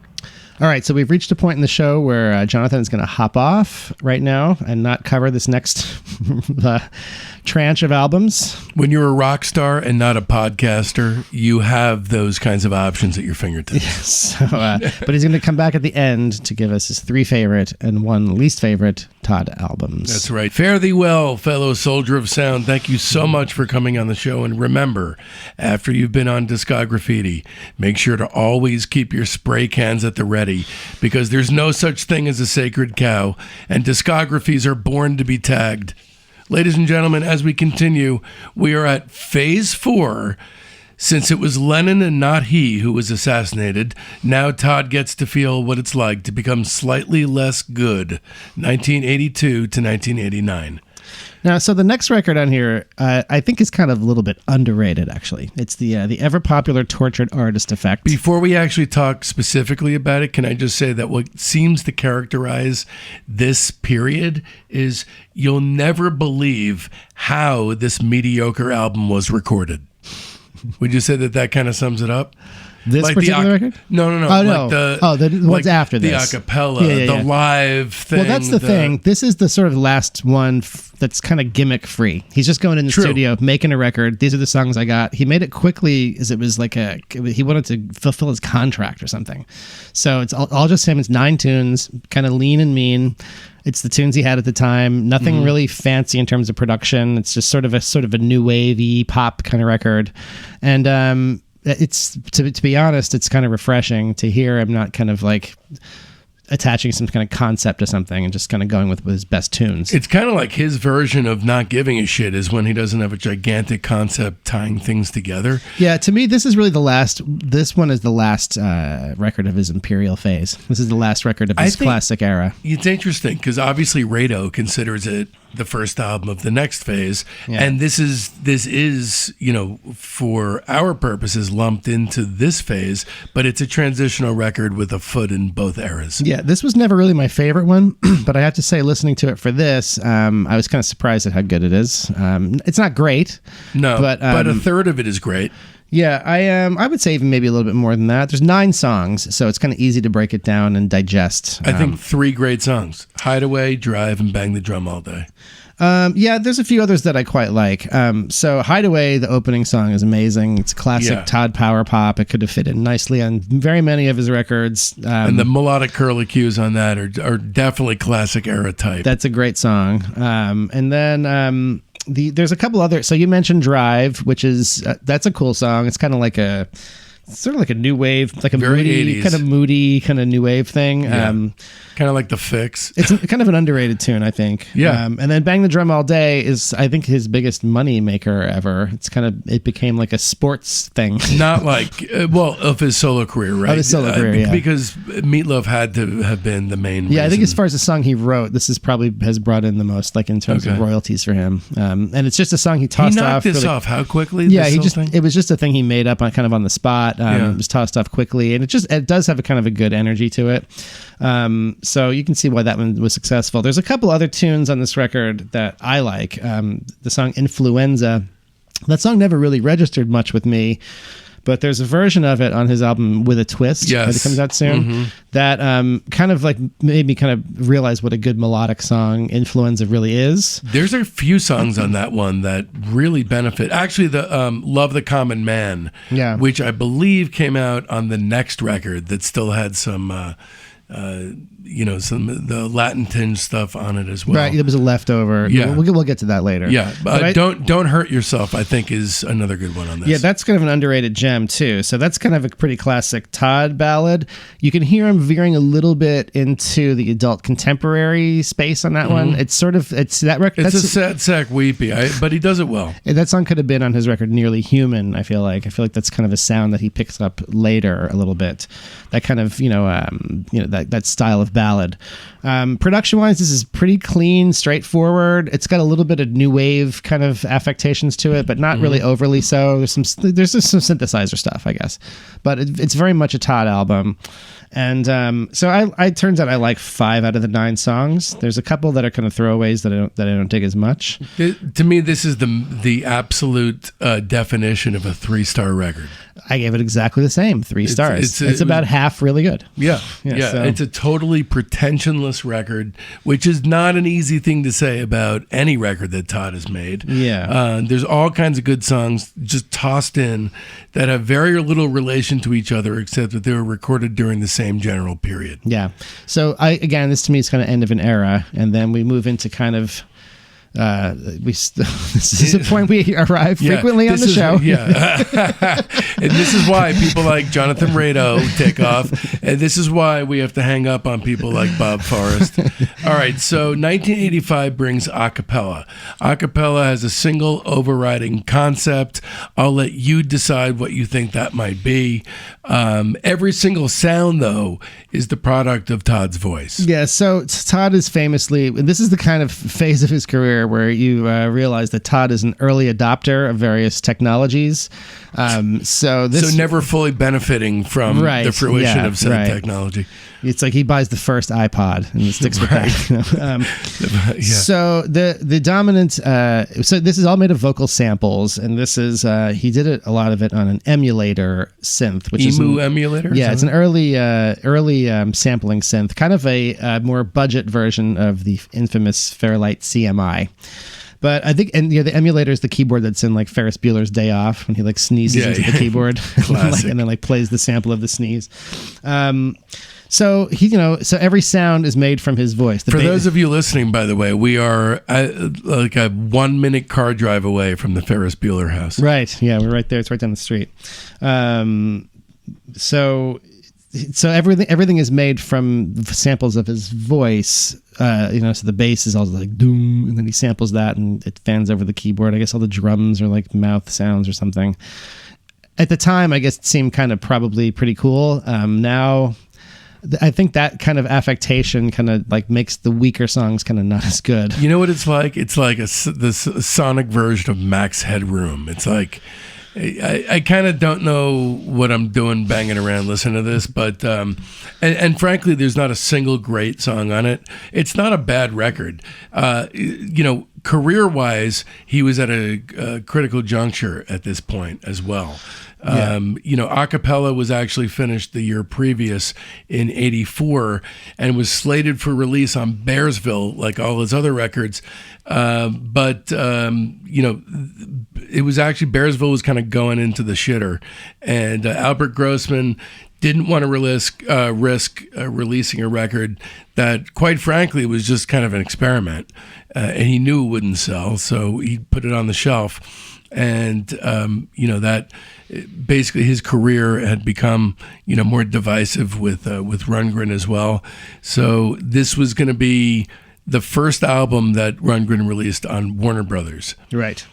All right, so we've reached a point in the show where Jonathan is going to hop off right now and not cover this next tranche of albums. When you're a rock star and not a podcaster, you have those kinds of options at your fingertips. Yes. But he's going to come back at the end to give us his 3 favorite and 1 least favorite Todd albums. That's right. Fare thee well, fellow soldier of sound. Thank you so much for coming on the show. And remember, after you've been on Discograffiti, make sure to always keep your spray cans at the ready, because there's no such thing as a sacred cow, and discographies are born to be tagged. Ladies and gentlemen, as we continue, we are at Phase 4, Since it was Lennon and not he who was assassinated, now Todd gets to feel what it's like to become slightly less good. 1982 to 1989. Now, so the next record on here, I think is kind of a little bit underrated, actually. It's the ever-popular Tortured Artist Effect. Before we actually talk specifically about it, can I just say that what seems to characterize this period is you'll never believe how this mediocre album was recorded. Would you say that kind of sums it up? This like particular record? No. Oh, no. The ones after this. The Acapella, the live thing. Well, that's the thing. This is the sort of last one that's kind of gimmick-free. He's just going in the studio, making a record. These are the songs I got. He made it quickly as it was like he wanted to fulfill his contract or something. So it's all just him. It's 9 tunes, kind of lean and mean. It's the tunes he had at the time. Nothing really fancy in terms of production. It's just sort of a new wavy pop kind of record. And it's to be honest, it's kind of refreshing to hear him not kind of like attaching some kind of concept to something and just kind of going with his best tunes. It's kind of like his version of not giving a shit is when he doesn't have a gigantic concept tying things together. Yeah, to me, this is really this one is the last record of his Imperial phase. This is the last record of his classic era. It's interesting because obviously Rado considers it the first album of the next phase, and this is for our purposes lumped into this phase, but it's a transitional record with a foot in both eras. Yeah, this was never really my favorite one, but I have to say, listening to it for this, I was kind of surprised at how good it is. It's not great, but a third of it is great. Yeah, I would say even maybe a little bit more than that. There's 9 songs, so it's kind of easy to break it down and digest. I think 3 great songs: Hideaway, Drive, and Bang the Drum All Day. Yeah, there's a few others that I quite like. So Hideaway, the opening song, is amazing. It's classic Todd power pop. It could have fit in nicely on very many of his records. And the melodic curlicues on that are definitely classic era type. That's a great song. And then there's a couple other. So you mentioned Drive, which is that's a cool song. It's kind of like a new wave, like a very moody kind of new wave thing. Yeah. Kind of like The Fix. It's kind of an underrated tune, I think. Yeah. And then Bang the Drum All Day is, I think, his biggest money maker ever. It became like a sports thing. Not like, of his solo career, right? Of his solo career, yeah. Because Meatloaf had to have been the main reason. I think as far as the song he wrote, this is probably has brought in the most, like in terms of royalties for him. And it's just a song he tossed off. He knocked this off how quickly? Yeah, it was just a thing he made up on the spot. It was tossed off quickly, and it does have a kind of a good energy to it. So you can see why that one was successful. There's a couple other tunes on this record that I like. The song Influenza. That song never really registered much with me, but there's a version of it on his album With a Twist that comes out soon that kind of like made me kind of realize what a good melodic song Influenza really is. There's a few songs on that one that really benefit. Actually, the Love the Common Man, which I believe came out on the next record that still had some the Latin tinge stuff on it as well. Right, it was a leftover. Yeah, we'll get to that later. Yeah, but don't hurt yourself, I think, is another good one on this. Yeah, that's kind of an underrated gem too. So that's kind of a pretty classic Todd ballad. You can hear him veering a little bit into the adult contemporary space on that one. It's that record. It's a sad sack weepy, but he does it well. That song could have been on his record Nearly Human. I feel like that's kind of a sound that he picks up later a little bit. That kind of that style of ballad. Production wise, this is pretty clean, straightforward. It's got a little bit of new wave kind of affectations to it, but not really overly so. There's just some synthesizer stuff, I guess, but it's very much a Todd album. And so I turns out I like 5 out of the 9 songs. There's a couple that are kind of throwaways that I don't dig as much. To me, this is the absolute definition of a 3-star record. I gave it exactly the same, 3 stars. It's about half really good. Yeah. So. It's a totally pretensionless record, which is not an easy thing to say about any record that Todd has made. Yeah. There's all kinds of good songs just tossed in that have very little relation to each other, except that they were recorded during the same general period. Yeah. So this to me is kind of end of an era, and then we move into kind of This is a point we arrive frequently on the show. And this is why people like Jonathan Rado take off. And this is why we have to hang up on people like Bob Forrest. All right, so 1985 brings Acapella. Acapella has a single overriding concept. I'll let you decide what you think that might be. Every single sound, though, is the product of Todd's voice. Yeah, so Todd is famously, and this is the kind of phase of his career where you realize that Todd is an early adopter of various technologies. So never fully benefiting from the fruition of said technology. It's like he buys the first iPod and sticks with that. So the dominant. So this is all made of vocal samples, and this is he did a lot of it on an emulator synth, which is emulator. Yeah, it's an early sampling synth, kind of a more budget version of the infamous Fairlight CMI. But I think, and the emulator is the keyboard that's in like Ferris Bueller's Day Off when he like sneezes into the keyboard and then like plays the sample of the sneeze. So so every sound is made from his voice. For those of you listening, by the way, we are like a 1 minute car drive away from the Ferris Bueller house. Right. Yeah, we're right there. It's right down the street. So everything is made from samples of his voice. So the bass is all like doom, and then he samples that, and it fans over the keyboard. I guess all the drums are like mouth sounds or something. At the time, I guess it seemed kind of probably pretty cool. Now, I think that kind of affectation kind of like makes the weaker songs kind of not as good. You know what it's like? It's like the sonic version of Max Headroom. It's like, I kind of don't know what I'm doing banging around listening to this, but and frankly, there's not a single great song on it. It's not a bad record. Career-wise, he was at a critical juncture at this point as well. Acapella was actually finished the year previous in '84 and was slated for release on Bearsville, like all his other records. But it was actually Bearsville was kind of going into the shitter, and Albert Grossman didn't want to risk releasing a record that, quite frankly, was just kind of an experiment, and he knew it wouldn't sell, so he put it on the shelf. And that basically his career had become more divisive with Rundgren as well. So this was going to be the first album that Rundgren released on Warner Brothers. Right.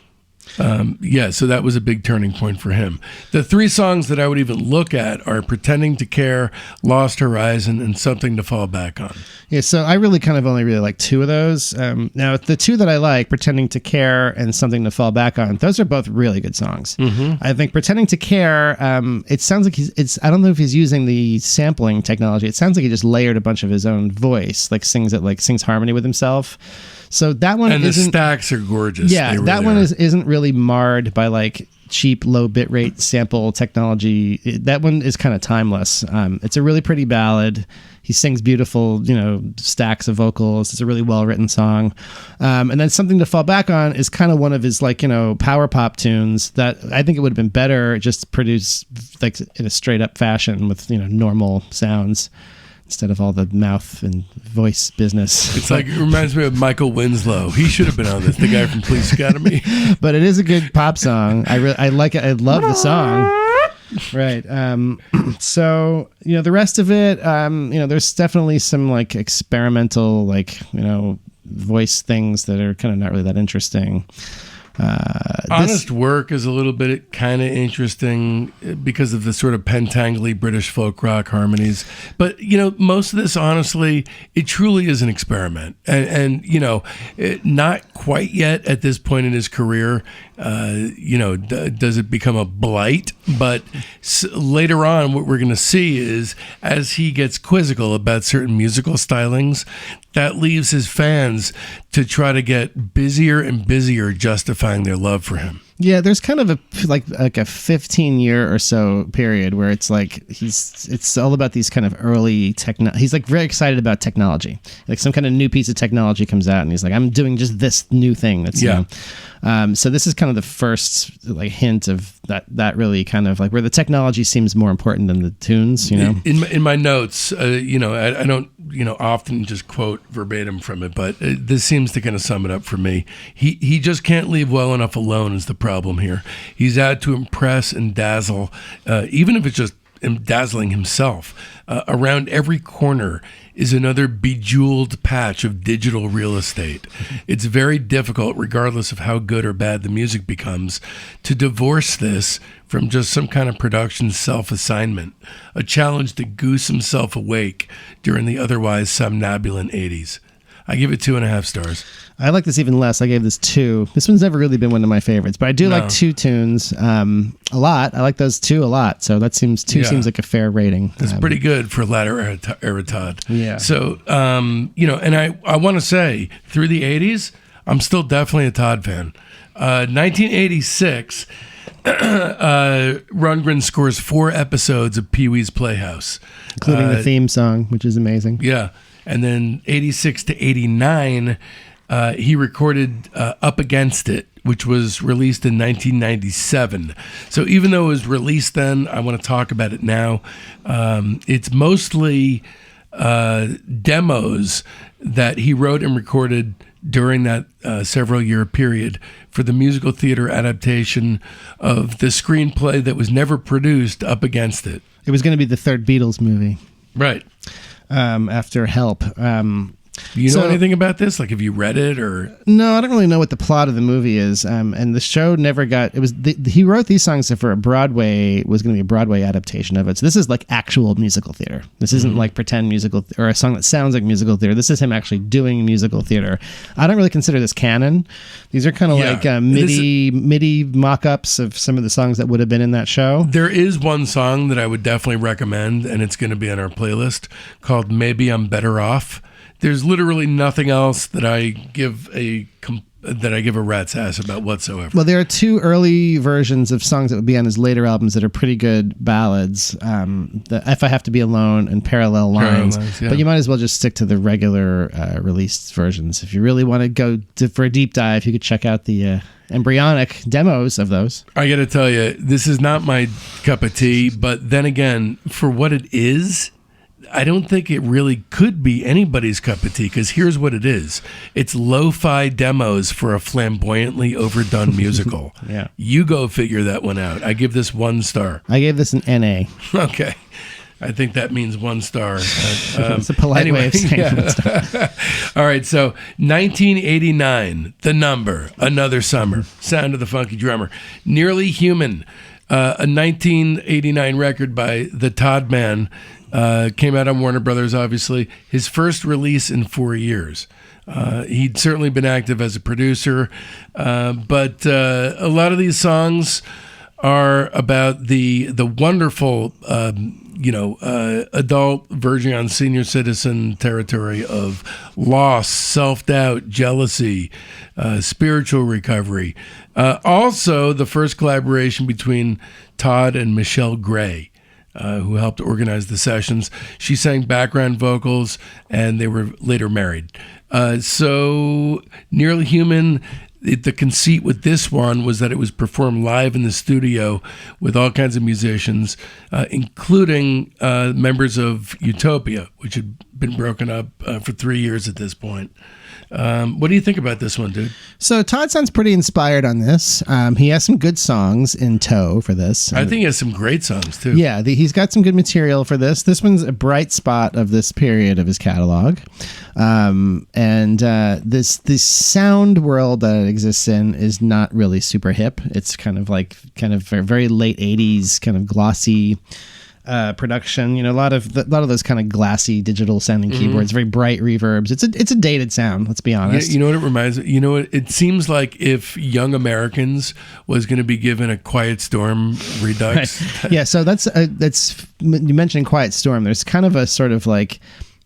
So that was a big turning point for him. The three songs that I would even look at are Pretending to Care, Lost Horizon, and Something to Fall Back On. Yeah, so I really kind of only really like two of those. Now, the two that I like, Pretending to Care and Something to Fall Back On, those are both really good songs. Mm-hmm. I think Pretending to Care, it sounds like I don't know if he's using the sampling technology. It sounds like he just layered a bunch of his own voice, like sings harmony with himself. So that one the stacks are gorgeous. Yeah, that one isn't really marred by like cheap low bitrate sample technology. That one is kind of timeless. It's a really pretty ballad. He sings beautiful, stacks of vocals. It's a really well written song. And then Something to Fall Back On is kind of one of his power pop tunes that I think it would have been better just produced like in a straight up fashion with normal sounds, instead of all the mouth and voice business. It's like, it reminds me of Michael Winslow. He should have been on this, the guy from Police Academy. But it is a good pop song. I like it. I love the song. Right. So, the rest of it, there's definitely some like experimental, voice things that are kind of not really that interesting. Honest Work is a little bit kind of interesting because of the sort of pentangly British folk rock harmonies. But, most of this, honestly, it truly is an experiment. And not quite yet at this point in his career, does it become a blight? But later on, what we're going to see is as he gets quizzical about certain musical stylings, that leaves his fans to try to get busier and busier justifying their love for him. Yeah, there's kind of a 15-year or so period where it's like it's all about these kind of early he's like very excited about technology. Like some kind of new piece of technology comes out and he's like, I'm doing just this new thing that's new. So this is kind of the first like hint of that really kind of like where the technology seems more important than the tunes, you know. In my notes, I don't often just quote verbatim from it, but this seems to kind of sum it up for me. He just can't leave well enough alone is the problem here. He's out to impress and dazzle, even if it's just dazzling himself. Around every corner is another bejeweled patch of digital real estate. It's very difficult, regardless of how good or bad the music becomes, to divorce this from just some kind of production self-assignment, a challenge to goose himself awake during the otherwise somnambulant 80s. I give it 2.5 stars. I like this even less. I gave this 2. This one's never really been one of my favorites, but I do like 2 tunes a lot. I like those 2 a lot, so that seems like a fair rating. That's pretty good for latter era Todd. Yeah. So, and I want to say, through the 80s, I'm still definitely a Todd fan. 1986, Rundgren scores 4 episodes of Pee-wee's Playhouse. Including the theme song, which is amazing. Yeah. And then 86 to 89, he recorded Up Against It, which was released in 1997. So even though it was released then, I want to talk about it now. It's mostly demos that he wrote and recorded during that several-year period for the musical theater adaptation of the screenplay that was never produced, Up Against It. It was going to be the third Beatles movie. Right. After Help. Do you know anything about this? Like, have you read it or? No, I don't really know what the plot of the movie is. And the show never got. It was he wrote these songs for a Broadway. Was going to be a Broadway adaptation of it. So this is like actual musical theater. This isn't like pretend musical or a song that sounds like musical theater. This is him actually doing musical theater. I don't really consider this canon. These are kind of like MIDI mock-ups of some of the songs that would have been in that show. There is one song that I would definitely recommend, and it's going to be on our playlist called "Maybe I'm Better Off." There's literally nothing else that I give a rat's ass about whatsoever. Well, there are 2 early versions of songs that would be on his later albums that are pretty good ballads. The If I Have to Be Alone and Parallel Lines. Yeah. But you might as well just stick to the regular released versions. If you really want to go for a deep dive, you could check out the embryonic demos of those. I got to tell you, this is not my cup of tea, but then again, for what it is, I don't think it really could be anybody's cup of tea, because here's what it is. It's lo-fi demos for a flamboyantly overdone musical. Yeah. You go figure that one out. I give this 1 star. I gave this an NA. Okay. I think that means 1 star. It's a polite way of saying 1 star. All right, so 1989, The Number, Another Summer, Sound of the Funky Drummer, Nearly Human, a 1989 record by the Todd Man. Came out on Warner Brothers, obviously. His first release in 4 years. He'd certainly been active as a producer, but a lot of these songs are about the wonderful, adult verging on senior citizen territory of loss, self-doubt, jealousy, spiritual recovery. Also, the first collaboration between Todd and Michelle Gray, who helped organize the sessions. She sang background vocals, and they were later married. So Nearly Human, the conceit with this one was that it was performed live in the studio with all kinds of musicians, including members of Utopia, which had been broken up for 3 years at this point. What do you think about this one, dude? So Todd sounds pretty inspired on this. He has some good songs in tow for this. I think he has some great songs, too. Yeah, he's got some good material for this. This one's a bright spot of this period of his catalog. This sound world that it exists in is not really super hip. It's kind of very late 80s, kind of glossy production, a lot of those kind of glassy digital sounding keyboards, very bright reverbs. It's a dated sound, let's be honest. You know what it reminds me? It seems like if Young Americans was going to be given a Quiet Storm redux. Right. Yeah, so that's you mentioned Quiet Storm. There's kind of a sort of like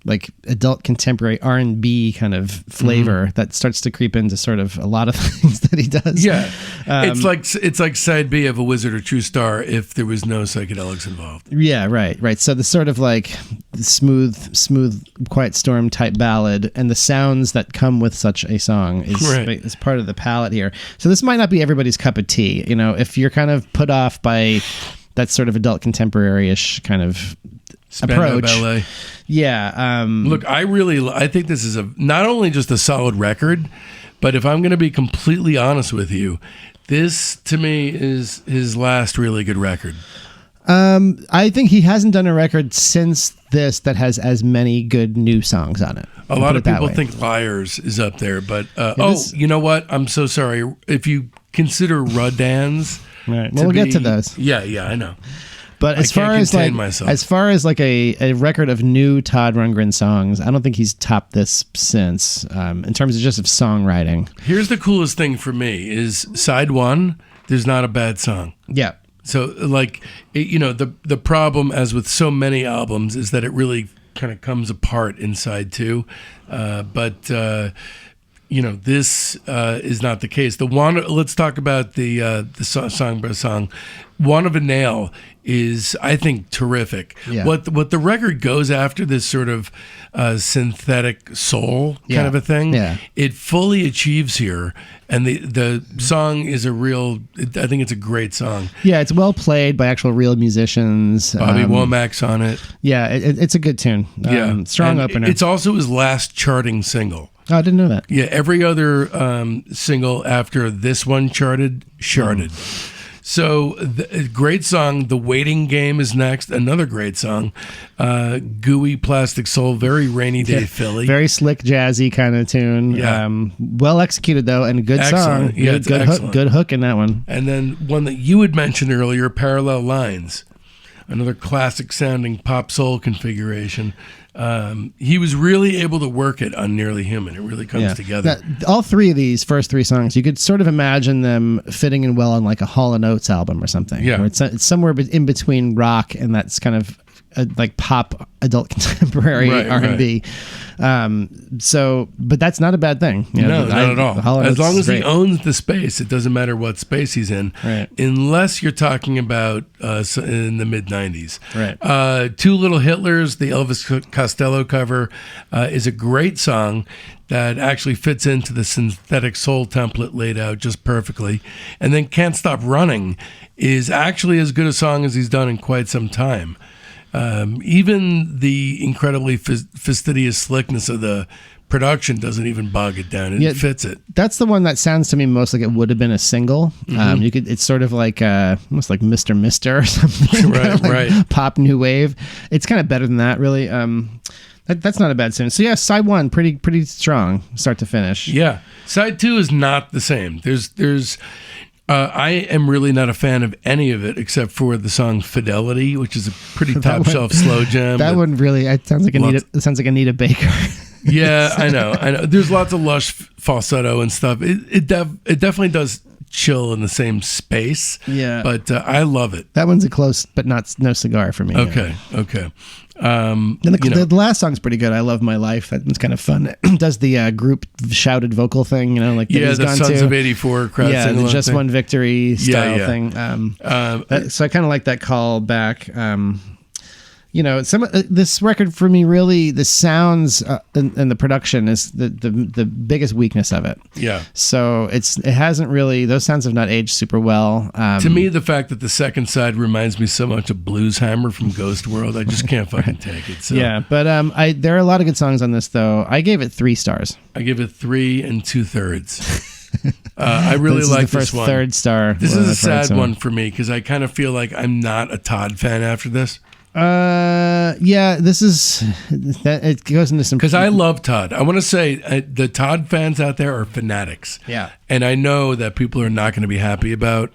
like adult contemporary R&B kind of flavor that starts to creep into sort of a lot of things that he does. Yeah, it's like side B of A Wizard or True Star if there was no psychedelics involved. Yeah, right. So the sort of like smooth Quiet Storm type ballad and the sounds that come with such a song is part of the palette here. So this might not be everybody's cup of tea. You know, if you're kind of put off by that sort of adult contemporary-ish kind of approach. Ballet. Yeah. Look, I think this is not only just a solid record, but if I'm going to be completely honest with you, this to me is his last really good record. I think he hasn't done a record since this that has as many good new songs on it. A lot of people think Liars is up there, but you know what? I'm so sorry. If you consider Rudan's, right. Well, we'll get to those. Yeah, I know. But as far as like a record of new Todd Rundgren songs, I don't think he's topped this since in terms of just of songwriting. Here's the coolest thing for me is side one. There's not a bad song. Yeah. So like, the problem, as with so many albums, is that it really kind of comes apart in side two. But this is not the case. Let's talk about the song by song. One of a Nail is, I think, terrific. Yeah. What the record goes after, this sort of synthetic soul kind of a thing, it fully achieves here. And the song is I think it's a great song. Yeah, it's well played by actual real musicians. Bobby Womack's on it. Yeah, it's a good tune. Strong opener. It's also his last charting single. Oh, I didn't know that. Yeah, every other single after this one charted. So, great song. The Waiting Game is next. Another great song. Gooey Plastic Soul. Very Rainy Day Philly. Very slick, jazzy kind of tune. Yeah. Well executed, though, and a good excellent song. Yeah, it's excellent. Good hook in that one. And then one that you had mentioned earlier, Parallel Lines. Another classic sounding pop soul configuration. He was really able to work it on Nearly Human. It really comes together. Now, all three of these first three songs, you could sort of imagine them fitting in well on like a Hall & Oates album or something. Yeah. Where it's somewhere in between rock and that's kind of like pop adult contemporary R&B. But that's not a bad thing. No, not at all. As long as he owns the space, it doesn't matter what space he's in, unless you're talking about in the mid-90s. Right. Two Little Hitlers, the Elvis Costello cover, is a great song that actually fits into the synthetic soul template laid out just perfectly. And then Can't Stop Running is actually as good a song as he's done in quite some time. Even the incredibly fastidious slickness of the production doesn't even bog it down. It fits it. That's the one that sounds to me most like it would have been a single. Mm-hmm. It's sort of like almost like Mr. or something. Right. Pop new wave. It's kind of better than that, really. That's not a bad tune. So yeah, side one, pretty strong, start to finish. Yeah, side two is not the same. I am really not a fan of any of it except for the song Fidelity, which is a pretty top shelf slow jam. That one really, it sounds like Anita Baker. Yeah, I know. There's lots of lush falsetto and stuff. It definitely does chill in the same space. Yeah. But I love it. That one's a close, but no cigar for me. Okay. And the last song's pretty good. I Love My Life. That one's kind of fun. It does the group shouted vocal thing, like the Sons of 84 crowd sing the Just thing. One Victory style thing. So I kind of like that call back. Some this record for me, really, the sounds and the production is the biggest weakness of it. Yeah. So it hasn't really, those sounds have not aged super well. To me, the fact that the second side reminds me so much of Blueshammer from Ghost World, I just can't fucking take it. So. Yeah, but there are a lot of good songs on this, though. I gave it 3 stars. I give it 3 2/3. I really like this one. Third star. This is a sad one for me because I kind of feel like I'm not a Todd fan after this. This is that it goes into some, because I love Todd. I want to say the Todd fans out there are fanatics. Yeah, and I know that people are not going to be happy about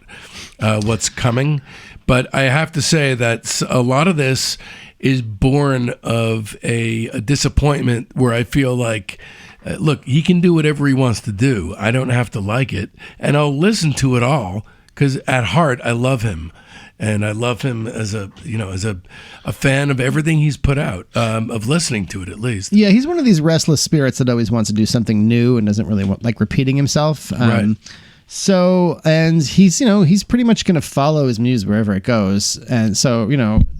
what's coming, but I have to say that a lot of this is born of a disappointment where I feel like, look, he can do whatever he wants to do. I don't have to like it, and I'll listen to it all because at heart I love him. and I love him as a fan of everything he's put out, of listening to it at least. Yeah, he's one of these restless spirits that always wants to do something new and doesn't really want, like, repeating himself. Right. So, and he's pretty much going to follow his muse wherever it goes. And so,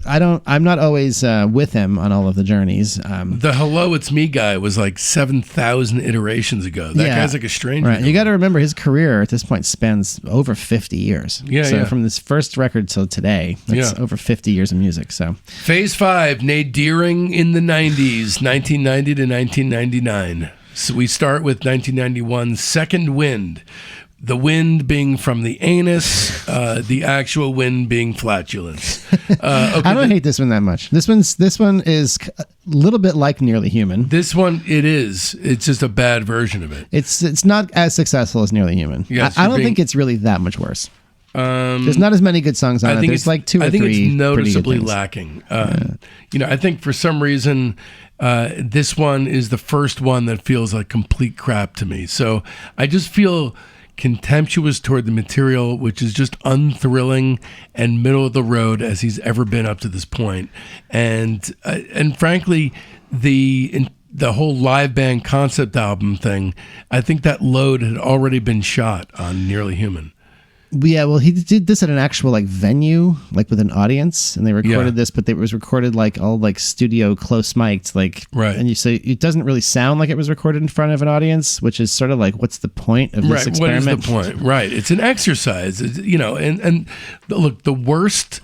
I'm not always with him on all of the journeys. The Hello, It's Me guy was like 7,000 iterations ago. That guy's like a stranger. Right. You got to remember his career at this point spans over 50 years. So from this first record till today, that's over 50 years of music. So Phase 5, nadiring in the 90s, 1990 to 1999. So we start with 1991, Second Wind. The wind being from the anus, the actual wind being flatulence. I don't hate this one that much. This one is a little bit like Nearly Human. This one, it is. It's just a bad version of it. It's not as successful as Nearly Human. Yes, I don't think it's really that much worse. There's not as many good songs on it. There's like 2 or 3. I think it's noticeably pretty good lacking. I think for some reason, this one is the first one that feels like complete crap to me. So I just feel contemptuous toward the material, which is just unthrilling and middle of the road as he's ever been up to this point. And frankly, the whole live band concept album thing, I think that load had already been shot on Nearly Human. Yeah, well, he did this at an actual like venue, like with an audience, and they recorded this, but it was recorded like all like studio close mic'd, like right. And you say it doesn't really sound like it was recorded in front of an audience, which is sort of like, what's the point of this experiment? What is the point? Right, it's an exercise, and look, the worst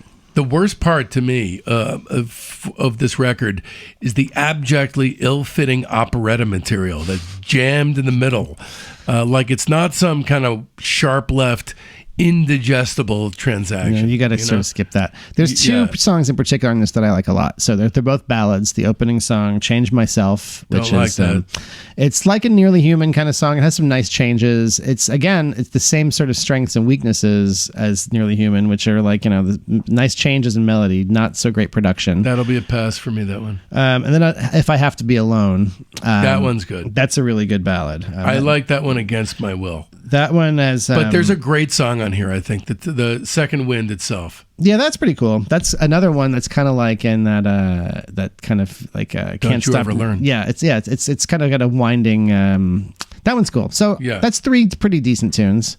part to me of this record is the abjectly ill-fitting operetta material that's jammed in the middle, like it's not some kind of sharp left indigestible transaction. You got to sort of skip that. There's 2 songs in particular on this that I like a lot. So they're both ballads. The opening song, Change Myself, which is it's like a Nearly Human kind of song. It has some nice changes. It's the same sort of strengths and weaknesses as Nearly Human, which are like, the nice changes in melody, not so great production. That'll be a pass for me, that one. And then If I Have to Be Alone. That one's good. That's a really good ballad. I like that one Against My Will. That one has... but there's a great song on here, I think, the Second Wind itself. Yeah, that's pretty cool. That's another one that's kind of like in that kind of like Can't Stop. Ever Learn. Yeah, it's kind of got a winding... that one's cool. So that's 3 pretty decent tunes.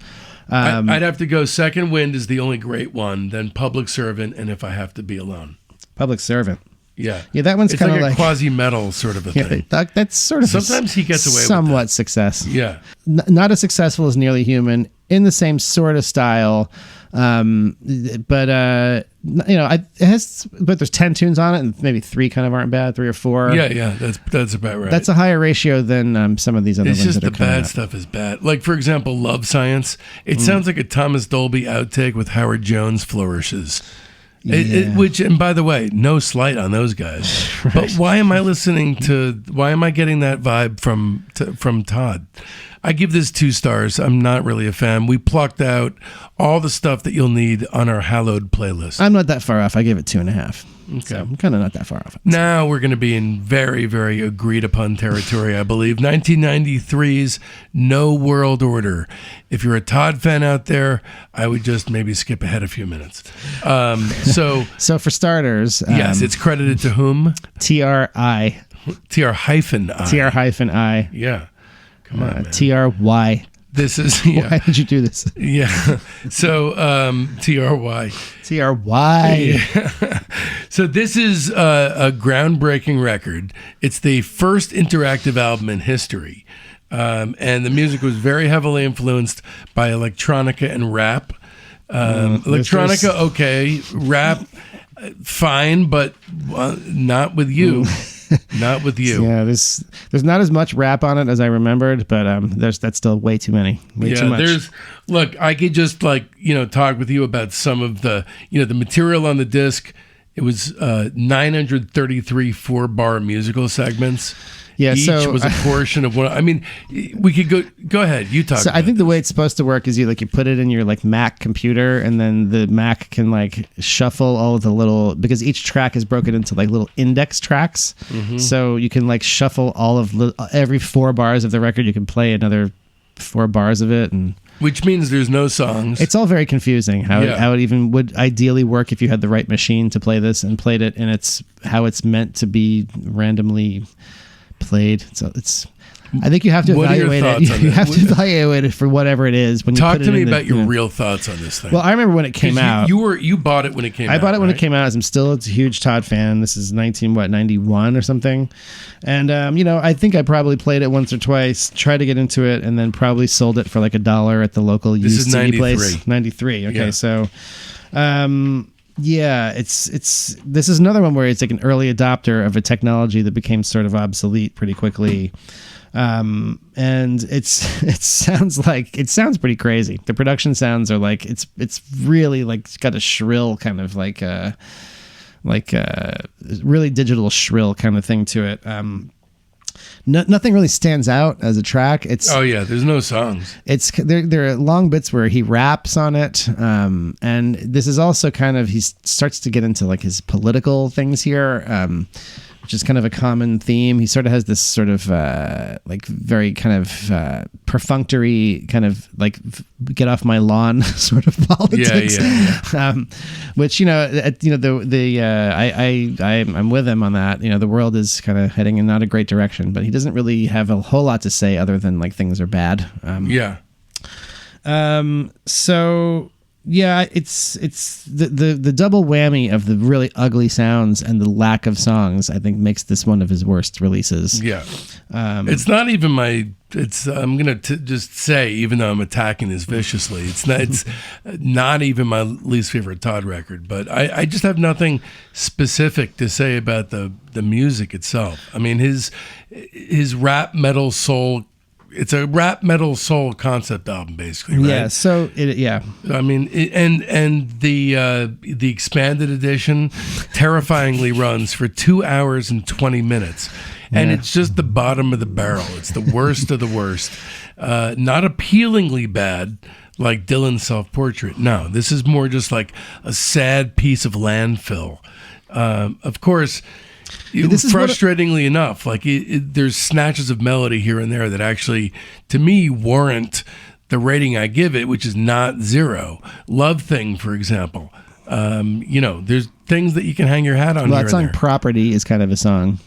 I'd have to go Second Wind is the only great one, then Public Servant, and If I Have to Be Alone. Public Servant. Yeah, that one's kind of like a quasi-metal sort of a thing. That's sort of sometimes he gets away somewhat with success. Yeah, not as successful as Nearly Human, in the same sort of style, but there's 10 tunes on it, and maybe 3 kind of aren't bad, 3 or 4. Yeah, that's about right. That's a higher ratio than some of these other ones. It's just that the bad stuff is bad. Like, for example, Love Science. It sounds like a Thomas Dolby outtake with Howard Jones flourishes. And by the way, no slight on those guys. Right. But why am I getting that vibe from Todd? I give this 2 stars. I'm not really a fan. We plucked out all the stuff that you'll need on our hallowed playlist. I'm not that far off. I give it 2.5. Okay. So I'm kind of not that far off. Now we're going to be in very, very agreed upon territory, I believe. 1993's No World Order. If you're a Todd fan out there, I would just maybe skip ahead a few minutes. So for starters... yes, it's credited to whom? TR-I. TR-I. TR-I. Yeah. Come on, man. TRY. This is... Why did you do this? Yeah. So, TRY. TRY. Yeah. So this is a groundbreaking record. It's the first interactive album in history. And the music was very heavily influenced by electronica and rap. Electronica, okay. Rap, fine, but not with you. Not with you. Yeah, there's not as much rap on it as I remembered, but that's still way too many. Way too much. Look, I could just talk with you about some of the the material on the disc. It was 933 4-bar musical segments. Yeah, each was a portion of one. I mean, we could go ahead. You talk. So I think the way it's supposed to work is you put it in your Mac computer, and then the Mac can shuffle all of the little, because each track is broken into little index tracks. Mm-hmm. So you can shuffle all of every 4 bars of the record. You can play another 4 bars of it, and which means there's no songs. It's all very confusing how it even would ideally work if you had the right machine to play this and played it, and it's how it's meant to be randomly played. So it's. I think you have to evaluate it. You have to evaluate it for whatever it is. When you talk to me about your real thoughts on this thing. Well, I remember when it came out. You bought it when it came out. I bought it when it came out. As I'm still a huge Todd fan. This is 91 or something, and I think I probably played it once or twice, tried to get into it, and then probably sold it for like $1 at the local used CD place. 93. Okay, yeah. So. Yeah, it's this is another one where it's like an early adopter of a technology that became sort of obsolete pretty quickly. And it sounds pretty crazy. The production sounds are like it's really like it's got a shrill kind of like a really digital shrill kind of thing to it. Nothing really stands out as a track. There's no songs. There are long bits where he raps on it, and this is also kind of he starts to get into like his political things here, which is kind of a common theme. He sort of has this sort of like very kind of perfunctory kind of like get off my lawn sort of politics. Yeah. Which I'm with him on that. The world is kind of heading in not a great direction, but he doesn't really have a whole lot to say other than like things are bad. So. Yeah, it's the double whammy of the really ugly sounds and the lack of songs, I think, makes this one of his worst releases. Yeah. It's not even I'm going to just say, even though I'm attacking this viciously, it's not even my least favorite Todd record, but I just have nothing specific to say about the music itself. I mean, his rap metal soul. It's a rap metal soul concept album, basically, right? Yeah. So I mean, and the expanded edition terrifyingly runs for 2 hours and 20 minutes, and it's just the bottom of the barrel. It's the worst of the worst. Not appealingly bad like Dylan's Self-Portrait. No, this is more just like a sad piece of landfill. Of course. This is frustratingly enough, like there's snatches of melody here and there that actually, to me, warrant the rating I give it, which is not 0. Love Thing, for example. There's things that you can hang your hat on. Well, that song Property is kind of a song.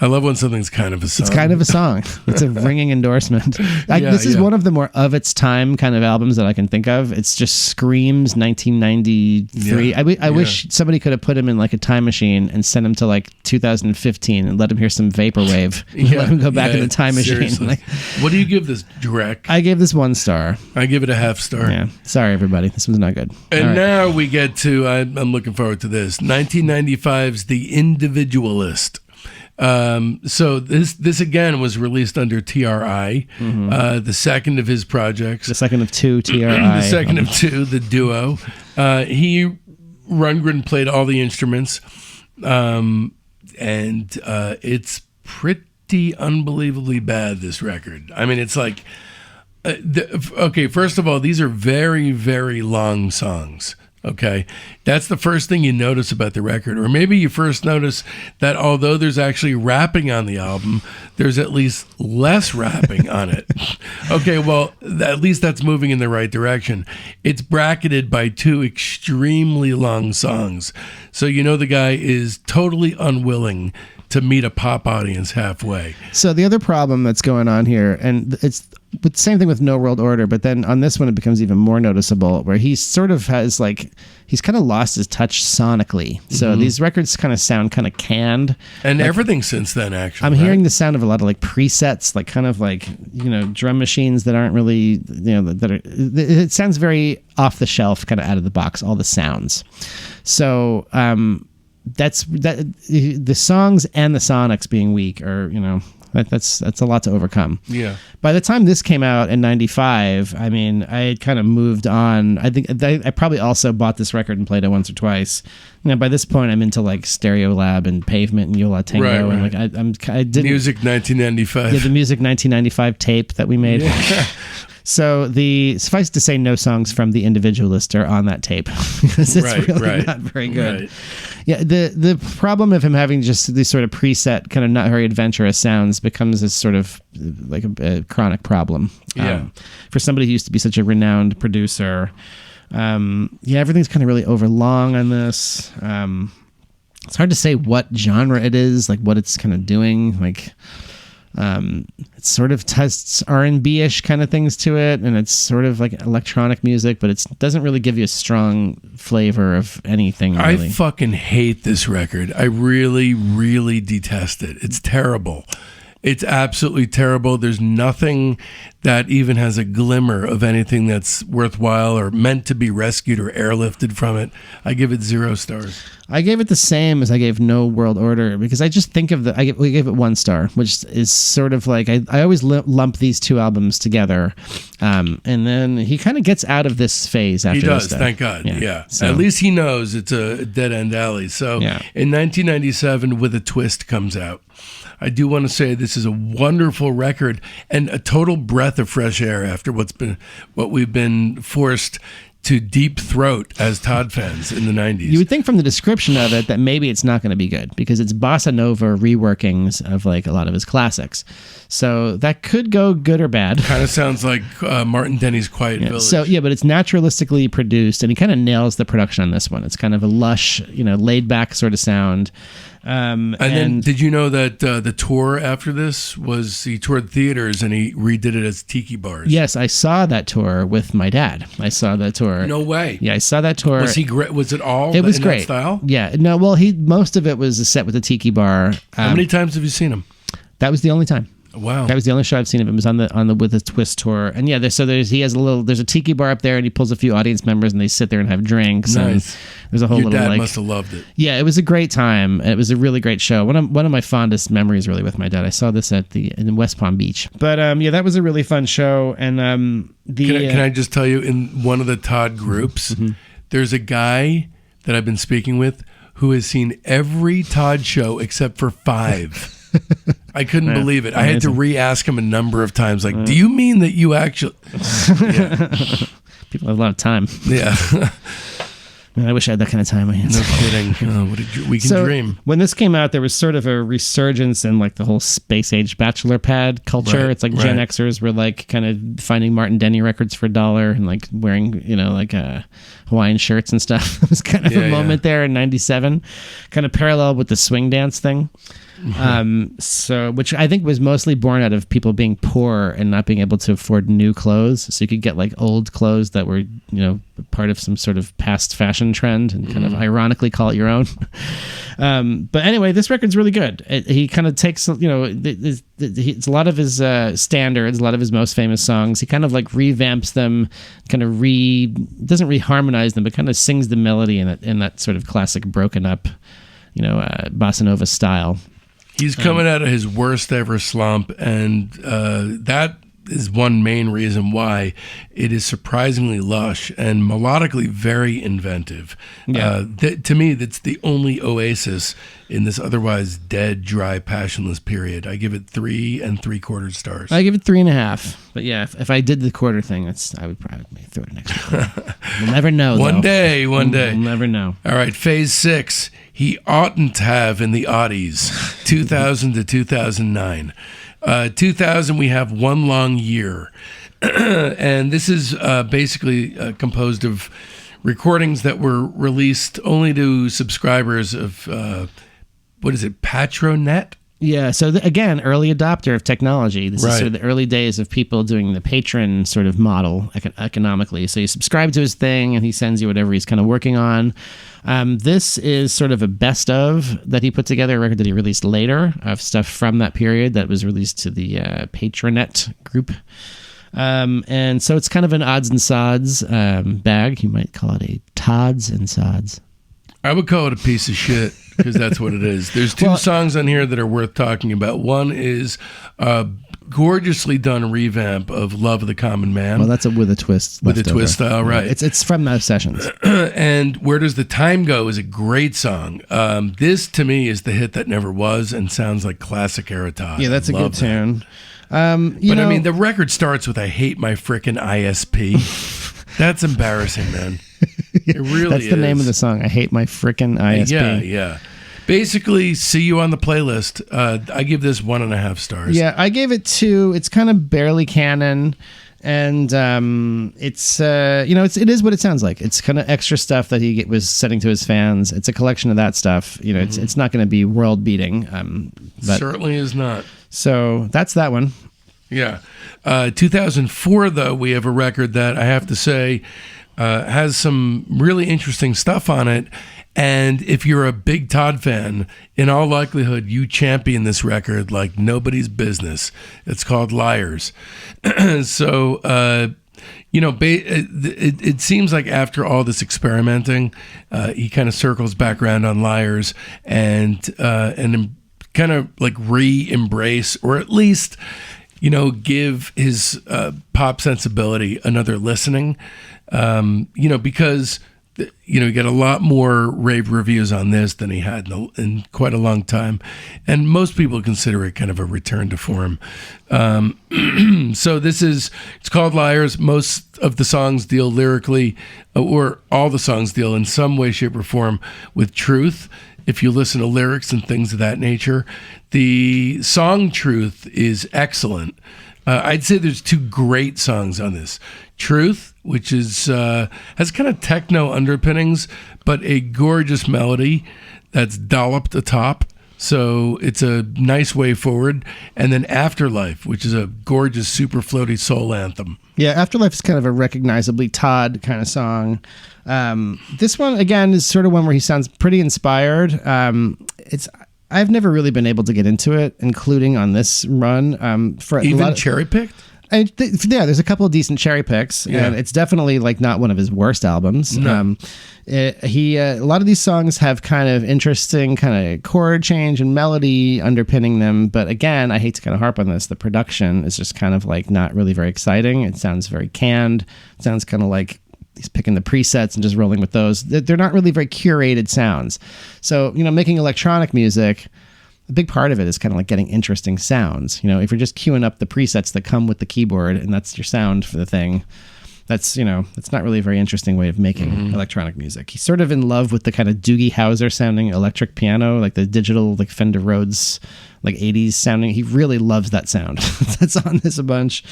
I love when something's kind of a song. It's kind of a song. It's a ringing endorsement. This is one of the more of its time kind of albums that I can think of. It's just screams 1993. Yeah. I wish somebody could have put him in like a time machine and sent him to like 2015 and let him hear some vaporwave. Let him go back in the time machine. Like, what do you give this, Drek? I gave this 1 star. I give it a half star. Yeah. Sorry, everybody. This one's not good. And now we get to, I'm looking forward to this, 1995's The Individualist. So this again was released under TRI, the second of his projects. The second of 2 TRI. The second of 2, the duo. Rundgren played all the instruments, and it's pretty unbelievably bad, this record. I mean, it's like, first of all, these are very, very long songs. Okay, that's the first thing you notice about the record. Or maybe you first notice that although there's actually rapping on the album, there's at least less rapping on it. Okay, well, at least that's moving in the right direction. It's bracketed by 2 extremely long songs. So the guy is totally unwilling to meet a pop audience halfway. So the other problem that's going on here, and it's the same thing with No World Order, but then on this one it becomes even more noticeable, where he sort of has like, he's kind of lost his touch sonically. So these records kind of sound kind of canned. And like, everything since then, actually. I'm hearing the sound of a lot of like presets, like kind of like, drum machines that aren't really, it sounds very off the shelf, kind of out of the box, all the sounds. So, that's the songs and the sonics being weak, or that's a lot to overcome. Yeah. By the time this came out in 95, I mean, I had kind of moved on. I think I probably also bought this record and played it once or twice. By this point, I'm into like Stereolab and Pavement and Yo La Tengo, and like I did Music 1995. Yeah, the Music 1995 tape that we made. Yeah. So suffice to say, no songs from The Individualist are on that tape because it's really not very good. Right. Yeah, the problem of him having just these sort of preset, kind of not very adventurous sounds becomes this sort of like a chronic problem. For somebody who used to be such a renowned producer. Everything's kind of really overlong on this. It's hard to say what genre it is, like what it's kind of doing, like. It sort of tests R&B-ish kind of things to it, and it's sort of like electronic music, but it doesn't really give you a strong flavor of anything, really. I fucking hate this record. I really, really detest it. It's terrible. It's absolutely terrible. There's nothing that even has a glimmer of anything that's worthwhile or meant to be rescued or airlifted from it. I give it 0 stars. I gave it the same as I gave No World Order, because I just think of we gave it 1 star, which is sort of like, I always lump these 2 albums together. And then he kind of gets out of this phase after this. He does, stuff. thank God. Yeah. So, at least he knows it's a dead end alley. So in 1997, With a Twist comes out. I do want to say this is a wonderful record and a total breath of fresh air after what we've been forced to deep throat as Todd fans in the 90s. You would think from the description of it that maybe it's not going to be good because it's bossa nova reworkings of like a lot of his classics. So that could go good or bad. Kind of sounds like Martin Denny's Quiet Village. So but it's naturalistically produced, and he kind of nails the production on this one. It's kind of a lush, laid back sort of sound. And then did you know that the tour after this was he toured theaters and he redid it as tiki bars? Yes, I saw that tour with my dad. I saw that tour. No way. Yeah, I saw that tour. Was he great? Was it all? It was in great. That style? Yeah. No. Well, most of it was a set with the tiki bar. How many times have you seen him? That was the only time. Wow. That was the only show I've seen of him. It was on the With a Twist tour. And there's a tiki bar up there, and he pulls a few audience members and they sit there and have drinks. Nice. And there's a whole Your little dad must have loved it. Yeah, it was a great time. It was a really great show. One of my fondest memories really with my dad. I saw this in West Palm Beach. But that was a really fun show. And can I just tell you, in one of the Todd groups, there's a guy that I've been speaking with who has seen every Todd show except for 5. I couldn't believe it. I had to re-ask him a number of times. Like, do you mean that you actually? People have a lot of time. Yeah. Man, I wish I had that kind of time. No kidding. We can dream. When this came out, there was sort of a resurgence in like the whole space age bachelor pad culture. Right, it's like Gen Xers were like kind of finding Martin Denny records for $1 and like wearing, like Hawaiian shirts and stuff. It was kind of a moment there in 97, kind of parallel with the swing dance thing. Which I think was mostly born out of people being poor and not being able to afford new clothes. So you could get like old clothes that were, part of some sort of past fashion trend and kind of ironically call it your own. But anyway, this record's really good. He kind of takes, it's a lot of his standards, a lot of his most famous songs. He kind of like revamps them, kind of doesn't reharmonize them, but kind of sings the melody in that sort of classic broken up, bossa nova style. He's coming out of his worst ever slump, and that is one main reason why it is surprisingly lush and melodically very inventive. Yeah. To me, that's the only oasis in this otherwise dead, dry, passionless period. I give it 3 3/4 stars. I give it 3.5. But yeah, if I did the quarter thing, I would probably throw it an extra quarter. We'll never know. One day. We'll never know. All right, phase 6. He oughtn't have in the oddies, 2000 to 2009. 2000, we have One Long Year. And this is basically composed of recordings that were released only to subscribers of, Patronet? Yeah, so again, early adopter of technology. This is sort of the early days of people doing the patron sort of model economically. So you subscribe to his thing and he sends you whatever he's kind of working on. This is sort of a best of that he put together, a record that he released later of stuff from that period that was released to the Patronet group. And so it's kind of an odds and sods bag. You might call it a Todds and Sods. I would call it a piece of shit because that's what it is. There's 2 songs on here that are worth talking about. One is a gorgeously done revamp of Love of the Common Man. Well, that's with a twist. With a twist style, right. It's from those sessions. And Where Does the Time Go is a great song. This, to me, is the hit that never was and sounds like classic era Todd. Yeah, that's a good tune. I mean, the record starts with "I hate my frickin' ISP." That's embarrassing, man. It really That's the name of the song. I hate my frickin' ISP. Yeah. Basically, see you on the playlist. I give this 1.5 stars. Yeah, I gave it 2. It's kind of barely canon. And it is what it sounds like. It's kind of extra stuff that he was sending to his fans. It's a collection of that stuff. It's not going to be world beating. Certainly is not. So that's that one. Yeah. 2004, though, we have a record that I have to say has some really interesting stuff on it. And if you're a big Todd fan, in all likelihood, you champion this record like nobody's business. It's called Liars. So, it seems like after all this experimenting, he kind of circles back around on Liars and kind of like re-embrace, or at least, give his pop sensibility another listening. Because you get a lot more rave reviews on this than he had in quite a long time, and most people consider it kind of a return to form. So it's called Liars. Most of the songs deal lyrically, or all the songs deal in some way, shape, or form with truth. If you listen to lyrics and things of that nature, the song Truth is excellent. I'd say there's 2 great songs on this. Truth, which is has kind of techno underpinnings, but a gorgeous melody that's dolloped atop. So it's a nice way forward. And then Afterlife, which is a gorgeous, super floaty soul anthem. Yeah, Afterlife is kind of a recognizably Todd kind of song. This one, again, is sort of one where he sounds pretty inspired. I've never really been able to get into it, including on this run. For even cherry-picked? There's a couple of decent cherry picks, and it's definitely like not one of his worst albums. No. A lot of these songs have kind of interesting kind of chord change and melody underpinning them, but again, I hate to kind of harp on this. The production is just kind of like not really very exciting. It sounds very canned. It sounds kind of like he's picking the presets and just rolling with those. They're not really very curated sounds. So, making electronic music, a big part of it is kind of like getting interesting sounds. If you're just queuing up the presets that come with the keyboard and that's your sound for the thing, that's not really a very interesting way of making electronic music. He's sort of in love with the kind of Doogie Howser sounding electric piano, like the digital, like Fender Rhodes, like 80s sounding. He really loves that sound. That's on this a bunch.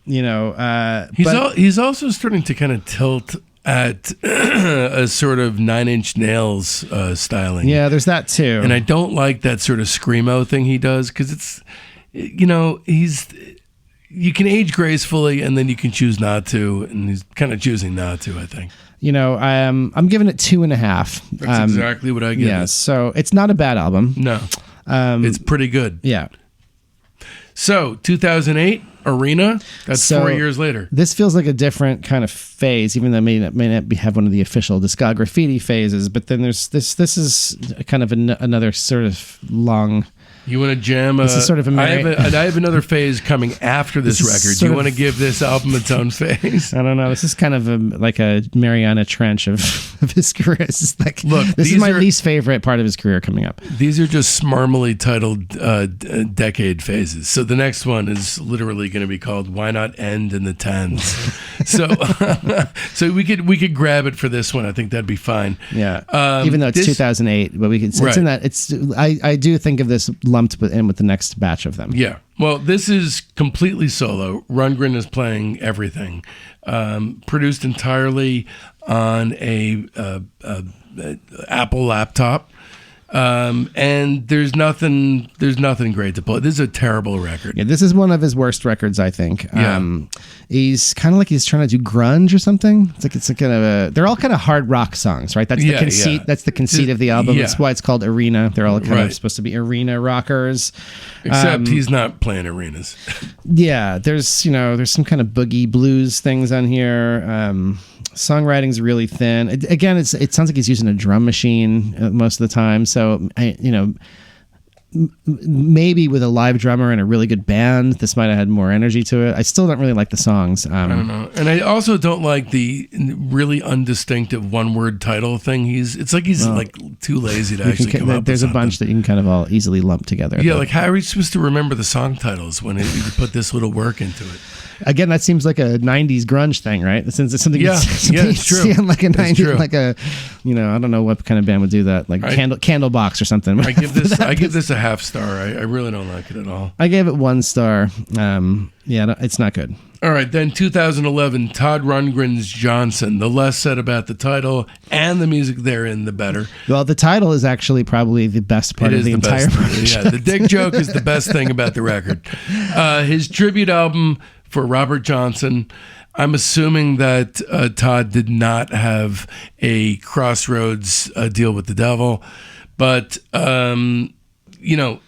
He's also starting to kind of tilt at a sort of 9 Inch Nails styling. Yeah, there's that too. And I don't like that sort of screamo thing he does, because it's, you can age gracefully and then you can choose not to, and he's kind of choosing not to, I think. I'm giving it 2.5. That's exactly what I give. Yeah, so it's not a bad album. No, it's pretty good. Yeah. So 2008 Arena. That's 4 years later. This feels like a different kind of phase, even though it may not have one of the official discography phases. But then there's this. This is kind of another sort of long. You want to jam? This is sort of I have another phase coming after this record. Do you want to give this album its own phase? I don't know. This is kind of like a Mariana Trench of his career. This is my least favorite part of his career coming up. These are just smarmily titled decade phases. So the next one is literally going to be called "Why Not End in the Tens." So we could grab it for this one. I think that'd be fine. Yeah. Even though it's 2008, but we could. It's in that. I do think of this lumped in with the next batch of them. Yeah. Well, this is completely solo. Rundgren is playing everything. Produced entirely on a Apple laptop. And there's nothing great to play. This is a terrible record. Yeah, this is one of his worst records, I think. Yeah. He's kind of like he's trying to do grunge or something. It's like kind of they're all kind of hard rock songs, right? That's the conceit. Yeah. That's the conceit of the album. That's why it's called Arena. They're all kind of supposed to be arena rockers. Except he's not playing arenas. Yeah, there's some kind of boogie blues things on here. Songwriting's really thin. It sounds like he's using a drum machine most of the time. So maybe with a live drummer and a really good band, this might have had more energy to it. I still don't really like the songs. I don't know. And I also don't like the really undistinctive one-word title thing. It's like he's too lazy to actually come up There's with a bunch that you can kind of all easily lump together. Yeah, like how are you supposed to remember the song titles when you put this little work into it? Again, that seems like a 90s grunge thing, right? Since it's something it's true. Like a 90s, like a, I don't know what kind of band would do that, like Candlebox or something. I give this a half star. I really don't like it at all. I gave it 1 star. It's not good. All right, then 2011, Todd Rundgren's Johnson. The less said about the title and the music therein, the better. Well, the title is actually probably the best part of the entire project. Yeah, the dick joke is the best thing about the record. His tribute album for Robert Johnson. I'm assuming that Todd did not have a Crossroads deal with the devil, but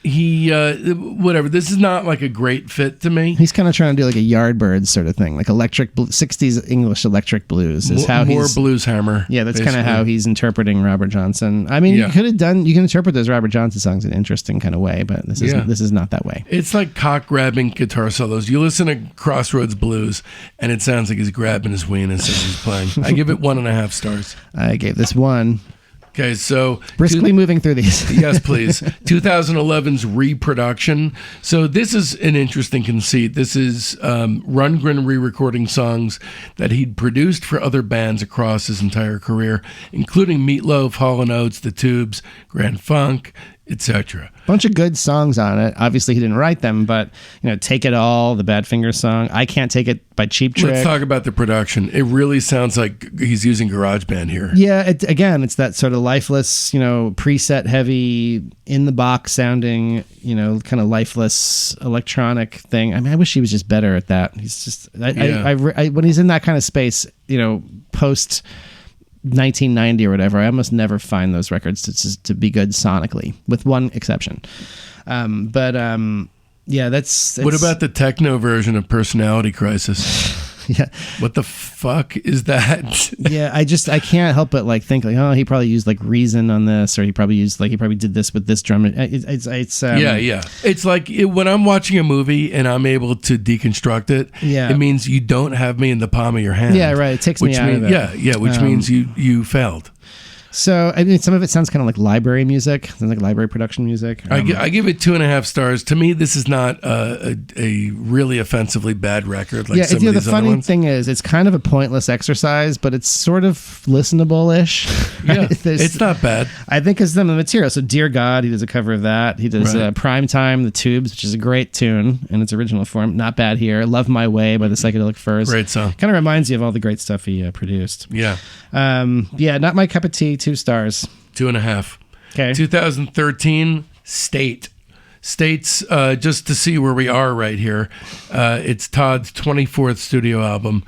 he whatever. This is not like a great fit to me. He's kind of trying to do like a Yardbirds sort of thing, like 60s English electric blues is how more blues hammer. Yeah, that's kind of how he's interpreting Robert Johnson. I mean, you can interpret those Robert Johnson songs in an interesting kind of way, but this is not that way. It's like cock grabbing guitar solos. You listen to Crossroads Blues, and it sounds like he's grabbing his weenus as he's playing. I give it 1.5 stars. I gave this 1. Okay, so briskly moving through these. Yes, please. 2011's Reproduction. So this is an interesting conceit. This is Rundgren re-recording songs that he'd produced for other bands across his entire career, including Meatloaf, Hall & Oates, The Tubes, Grand Funk, etc. Bunch of good songs on it. Obviously, he didn't write them, but Take It All, the Badfinger song, I Can't Take It by Cheap Trick. Let's talk about the production. It really sounds like he's using GarageBand here. Yeah, it's that sort of lifeless, preset heavy, in the box sounding, kind of lifeless electronic thing. I mean, I wish he was just better at that. He's just when he's in that kind of space, post 1990 or whatever, I almost never find those records to be good sonically, with one exception. That's what about the techno version of Personality Crisis? Yeah, what the fuck is that? Yeah, I can't help but think he probably used Reason on this, or he probably did this with this drum. It's It's like when I'm watching a movie and I'm able to deconstruct it. Yeah, it means you don't have me in the palm of your hand. Yeah, right. It takes me out of it. Which means you failed. So, I mean, some of it sounds kind of like library music, sounds like library production music. I give it 2.5 stars. To me, this is not a really offensively bad record like some of these the funny other ones. thing is, it's kind of a pointless exercise, but it's sort of listenable-ish. Yeah, it's not bad. I think it's the material. So, Dear God, he does a cover of that. He does Prime Time, The Tubes, which is a great tune in its original form. Not bad here. Love My Way by the Psychedelic Furs. Great song. Kind of reminds you of all the great stuff he produced. Yeah. Not my cup of tea. 2 stars. 2.5. Okay. 2013, States, just to see where we are right here. It's Todd's 24th studio album.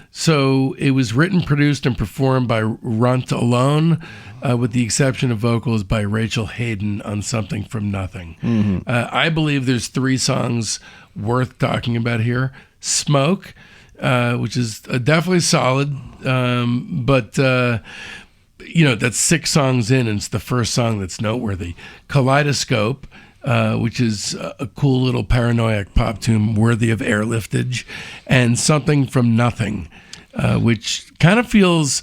So it was written, produced, and performed by Runt alone, with the exception of vocals by Rachel Hayden on Something from Nothing. Mm-hmm. I believe there's 3 songs worth talking about here. Smoke, which is definitely solid, but that's 6 songs in, and it's the first song that's noteworthy. Kaleidoscope, which is a cool little paranoid pop tune worthy of airliftage, and Something from Nothing, which kind of feels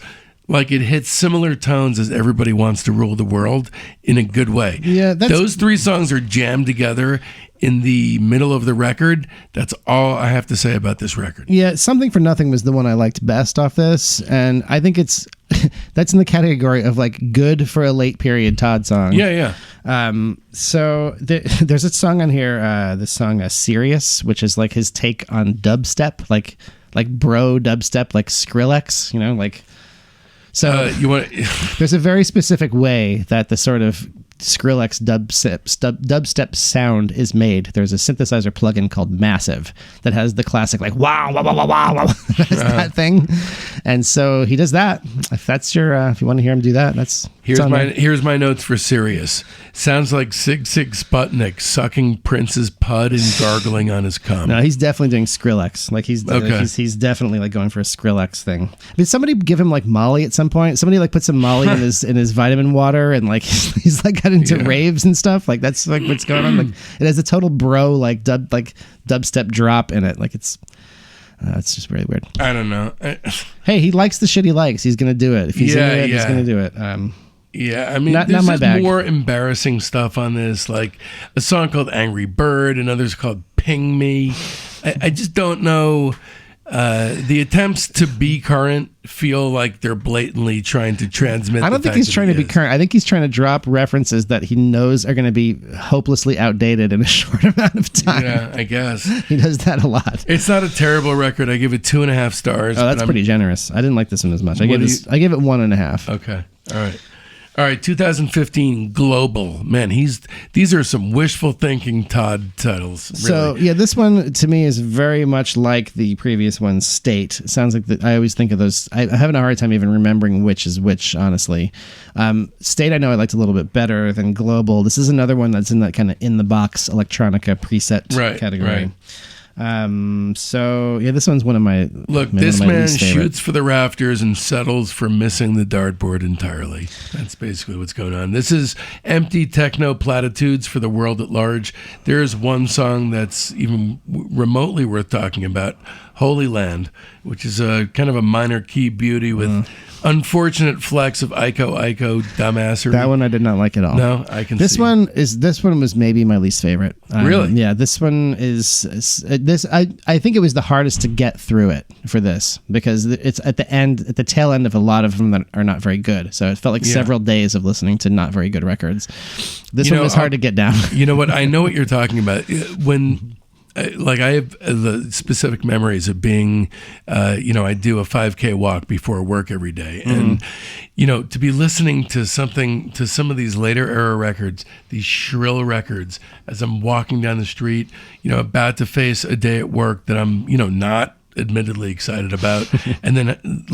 like it hits similar tones as Everybody Wants to Rule the World in a good way. Yeah, those 3 songs are jammed together in the middle of the record. That's all I have to say about this record. Yeah, Something for Nothing was the one I liked best off this, and I think it's that's in the category of good for a late period Todd song. Yeah. So there's a song on here, the song Serious, which is his take on dubstep, like bro dubstep, like Skrillex, So you want there's a very specific way that the sort of Skrillex dubstep sound is made. There's a synthesizer plugin called Massive that has the classic wow wow wow wow wow that thing, and so he does that. If that's your if you want to hear him do that, Here's my notes for Sirius. Sounds like Sig Sputnik sucking Prince's pud and gargling on his cum. No, he's definitely doing Skrillex. Like he's definitely like going for a Skrillex thing. Did somebody give him like Molly at some point? Somebody like put some Molly in his vitamin water, and like he's like got into raves and stuff. Like that's like what's going on. Like it has a total bro like dubstep drop in it. Like it's just really weird. I don't know. Hey, he likes the shit he likes. He's gonna do it. If he's into it, he's gonna do it. Yeah, I mean, not there's my bag. More embarrassing stuff on this, like a song called Angry Bird, and others called Ping Me. I just don't know. The attempts to be current feel like they're blatantly trying to transmit. I don't think he's trying to be current. I think he's trying to drop references that he knows are going to be hopelessly outdated in a short amount of time. Yeah, I guess. He does that a lot. It's not a terrible record. I give it 2.5 stars. Oh, that's pretty generous. I didn't like this one as much. I give it 1.5. Okay. All right, 2015 Global. Man, these are some wishful thinking Todd titles. Really. So, yeah, this one to me is very much like the previous one, State. It sounds like I always think of those. I'm having a hard time even remembering which is which, honestly. State, I know I liked a little bit better than Global. This is another one that's in that kind of in-the-box electronica preset category. Right. So yeah, this one's one of my this man shoots for the rafters and settles for missing the dartboard entirely. That's basically what's going on. This is empty techno platitudes for the world at large. There's one song that's even remotely worth talking about, Holy Land, which is a kind of a minor key beauty with unfortunate flecks of Ico dumbassery. That one I did not like at all. No, I can this see. This one was maybe my least favorite. Really? Yeah, this one is this. I think it was the hardest to get through it for this because it's at the tail end of a lot of them that are not very good. So it felt like several days of listening to not very good records. This one was hard to get down. You know what? I know what you're talking about. When like I have the specific memories of being, I do a 5K walk before work every day. And, to be listening to some of these later era records, these shrill records, as I'm walking down the street, about to face a day at work that I'm, not admittedly excited about. And then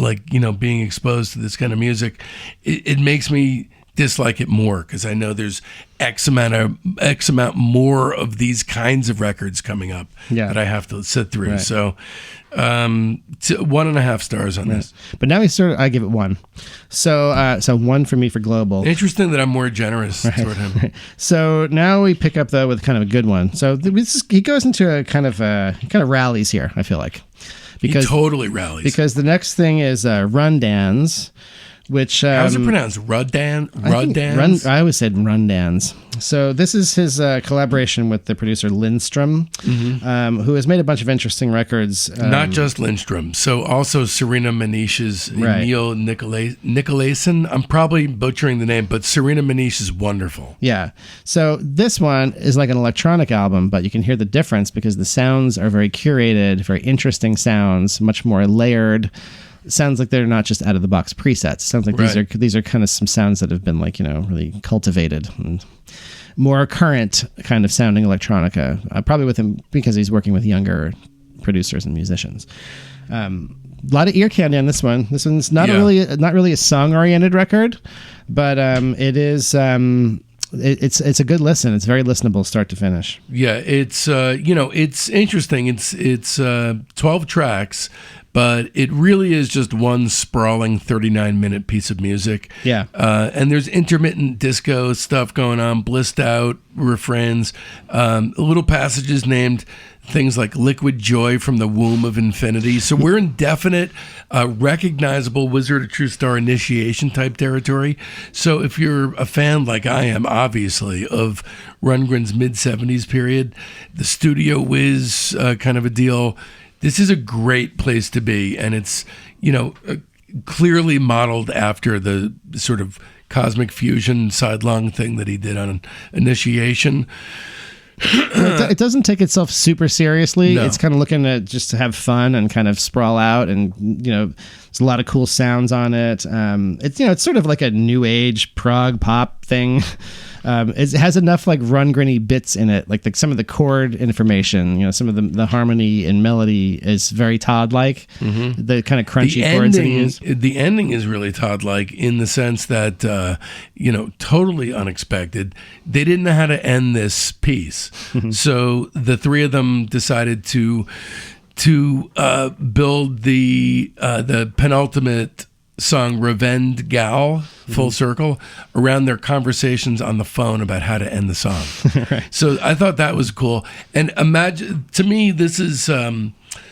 being exposed to this kind of music, it makes me dislike it more because I know there's X amount more of these kinds of records coming up that I have to sit through. Right. So 1.5 stars on this. But now I give it 1. So 1 for me for Global. Interesting that I'm more generous toward him. So now we pick up though with kind of a good one. So he goes into a kind of rallies here, I feel like. Because he totally rallies. Because the next thing is Rundans. Which how's it pronounced? Rundans? I always said Rundans. So this is his collaboration with the producer Lindstrom, who has made a bunch of interesting records. Not just Lindstrom. So also Serena Manish's Emil Nicolaisen. I'm probably butchering the name, but Serena Manish is wonderful. Yeah. So this one is like an electronic album, but you can hear the difference because the sounds are very curated, very interesting sounds, much more layered. Sounds like they're not just out of the box presets. Sounds like these are kind of some sounds that have been really cultivated and more current kind of sounding electronica. Probably with him because he's working with younger producers and musicians. A lot of ear candy on this one. This one's not really a song oriented record, but it is. It's a good listen. It's very listenable, start to finish. Yeah, it's it's interesting. It's 12 tracks. But it really is just one sprawling 39-minute piece of music. Yeah. And there's intermittent disco stuff going on, blissed out refrains, little passages named things like Liquid Joy from the Womb of Infinity. So we're in definite, recognizable Wizard of True Star initiation type territory. So if you're a fan like I am, obviously, of Rundgren's mid-70s period, the Studio Wiz kind of a deal, this is a great place to be, and it's, clearly modeled after the sort of cosmic fusion sidelong thing that he did on Initiation. It doesn't take itself super seriously. No. It's kind of looking to just to have fun and kind of sprawl out and, There's a lot of cool sounds on it. It's sort of like a new age prog pop thing. It has enough like Rundgren-y bits in it, like some of the chord information. Some of the harmony and melody is very Todd-like. Mm-hmm. The kind of crunchy chords that he uses. The ending is really Todd-like in the sense that totally unexpected. They didn't know how to end this piece, so the three of them decided to build the penultimate song, Revend Gal, full circle, around their conversations on the phone about how to end the song. Right. So I thought that was cool. And imagine, to me, this is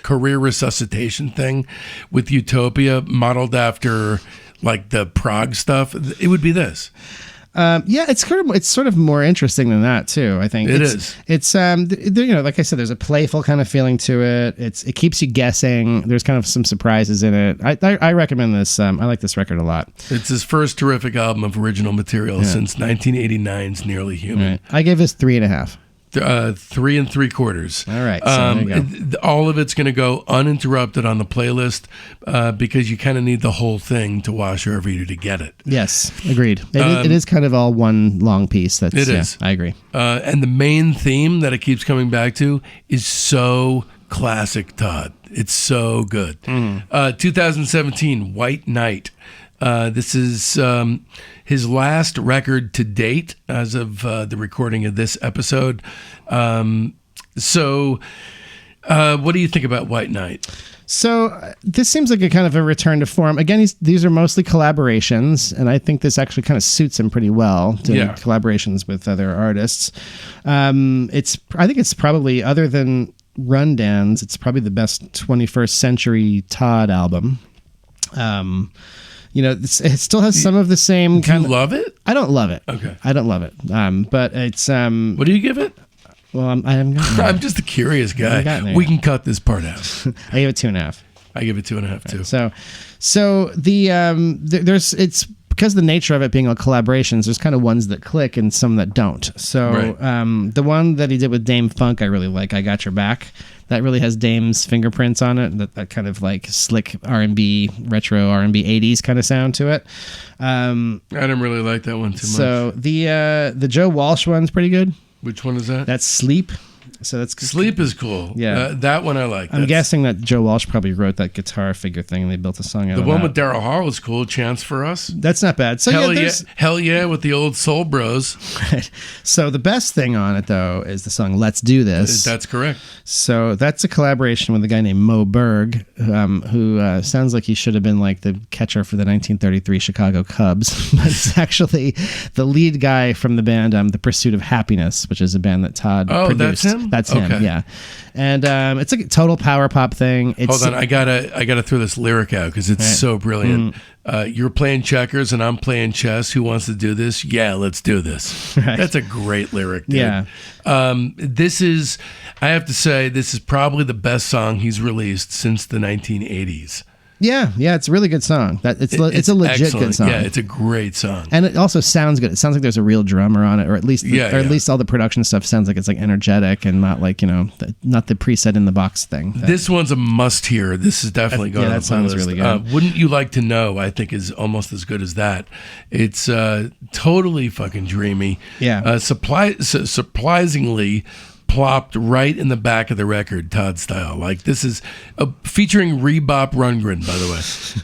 career resuscitation thing with Utopia, modeled after like the prog stuff. It would be this. It's sort of more interesting than that too. I think It's like I said, there's a playful kind of feeling to it. It keeps you guessing. There's kind of some surprises in it. I recommend this. I like this record a lot. It's his first terrific album of original material since 1989's Nearly Human. Right. I gave this 3.5. 3 3/4. All right. So there you go. All of it's going to go uninterrupted on the playlist because you kind of need the whole thing to wash over you to get it. Yes, agreed. It is kind of all one long piece. It is. I agree. And the main theme that it keeps coming back to is so classic Todd. It's so good. 2017, White Knight. This is his last record to date as of the recording of this episode. So what do you think about White Knight? So this seems like a kind of a return to form. Again, these are mostly collaborations, and I think this actually kind of suits him pretty well, doing collaborations with other artists. I think it's probably, other than Rundgren's, it's probably the best 21st century Todd album. It still has some of the same kind of... Do you love it? I don't love it. Okay. I don't love it. But it's... What do you give it? Well, I'm just a curious guy. We can cut this part out. I give it 2.5. I give it 2.5 too. So it's because of the nature of it being all collaborations, there's kind of ones that click and some that don't. So the one that he did with Dame Funk, I really like. I Got Your Back. That really has Dame's fingerprints on it. That kind of like slick R&B, retro R&B 80s kind of sound to it. I didn't really like that one too much. So the Joe Walsh one's pretty good. Which one is that? That's Sleep. So that's Sleep is cool. Yeah, that one I like. I'm guessing that Joe Walsh probably wrote that guitar figure thing, and they built a song out of that. The one with Daryl Hall was cool. Chance for Us. That's not bad. So hell yeah, with the old Soul Bros. Right. So the best thing on it though is the song "Let's Do This." That's correct. So that's a collaboration with a guy named Mo Berg, who sounds like he should have been like the catcher for the 1933 Chicago Cubs, but it's actually the lead guy from the band The Pursuit of Happiness, which is a band that Todd produced. That's him. That's him. Yeah. And it's like a total power pop thing. Hold on, I gotta throw this lyric out because it's so brilliant. You're playing checkers and I'm playing chess. Who wants to do this? Yeah, let's do this. Right. That's a great lyric, dude. Yeah. I have to say, this is probably the best song he's released since the 1980s. Yeah, it's a really good song. It's a legit excellent. Good song. Yeah, it's a great song, and it also sounds good. It sounds like there's a real drummer on it, or at least at least all the production stuff sounds like it's like energetic and not like not the preset in the box thing. This one's a must hear. This is definitely going. That sounds really good. Wouldn't You Like to Know? I think is almost as good as that. It's totally fucking dreamy. Yeah, surprisingly plopped right in the back of the record, Todd style. Like this is featuring Rebop Rundgren, by the way.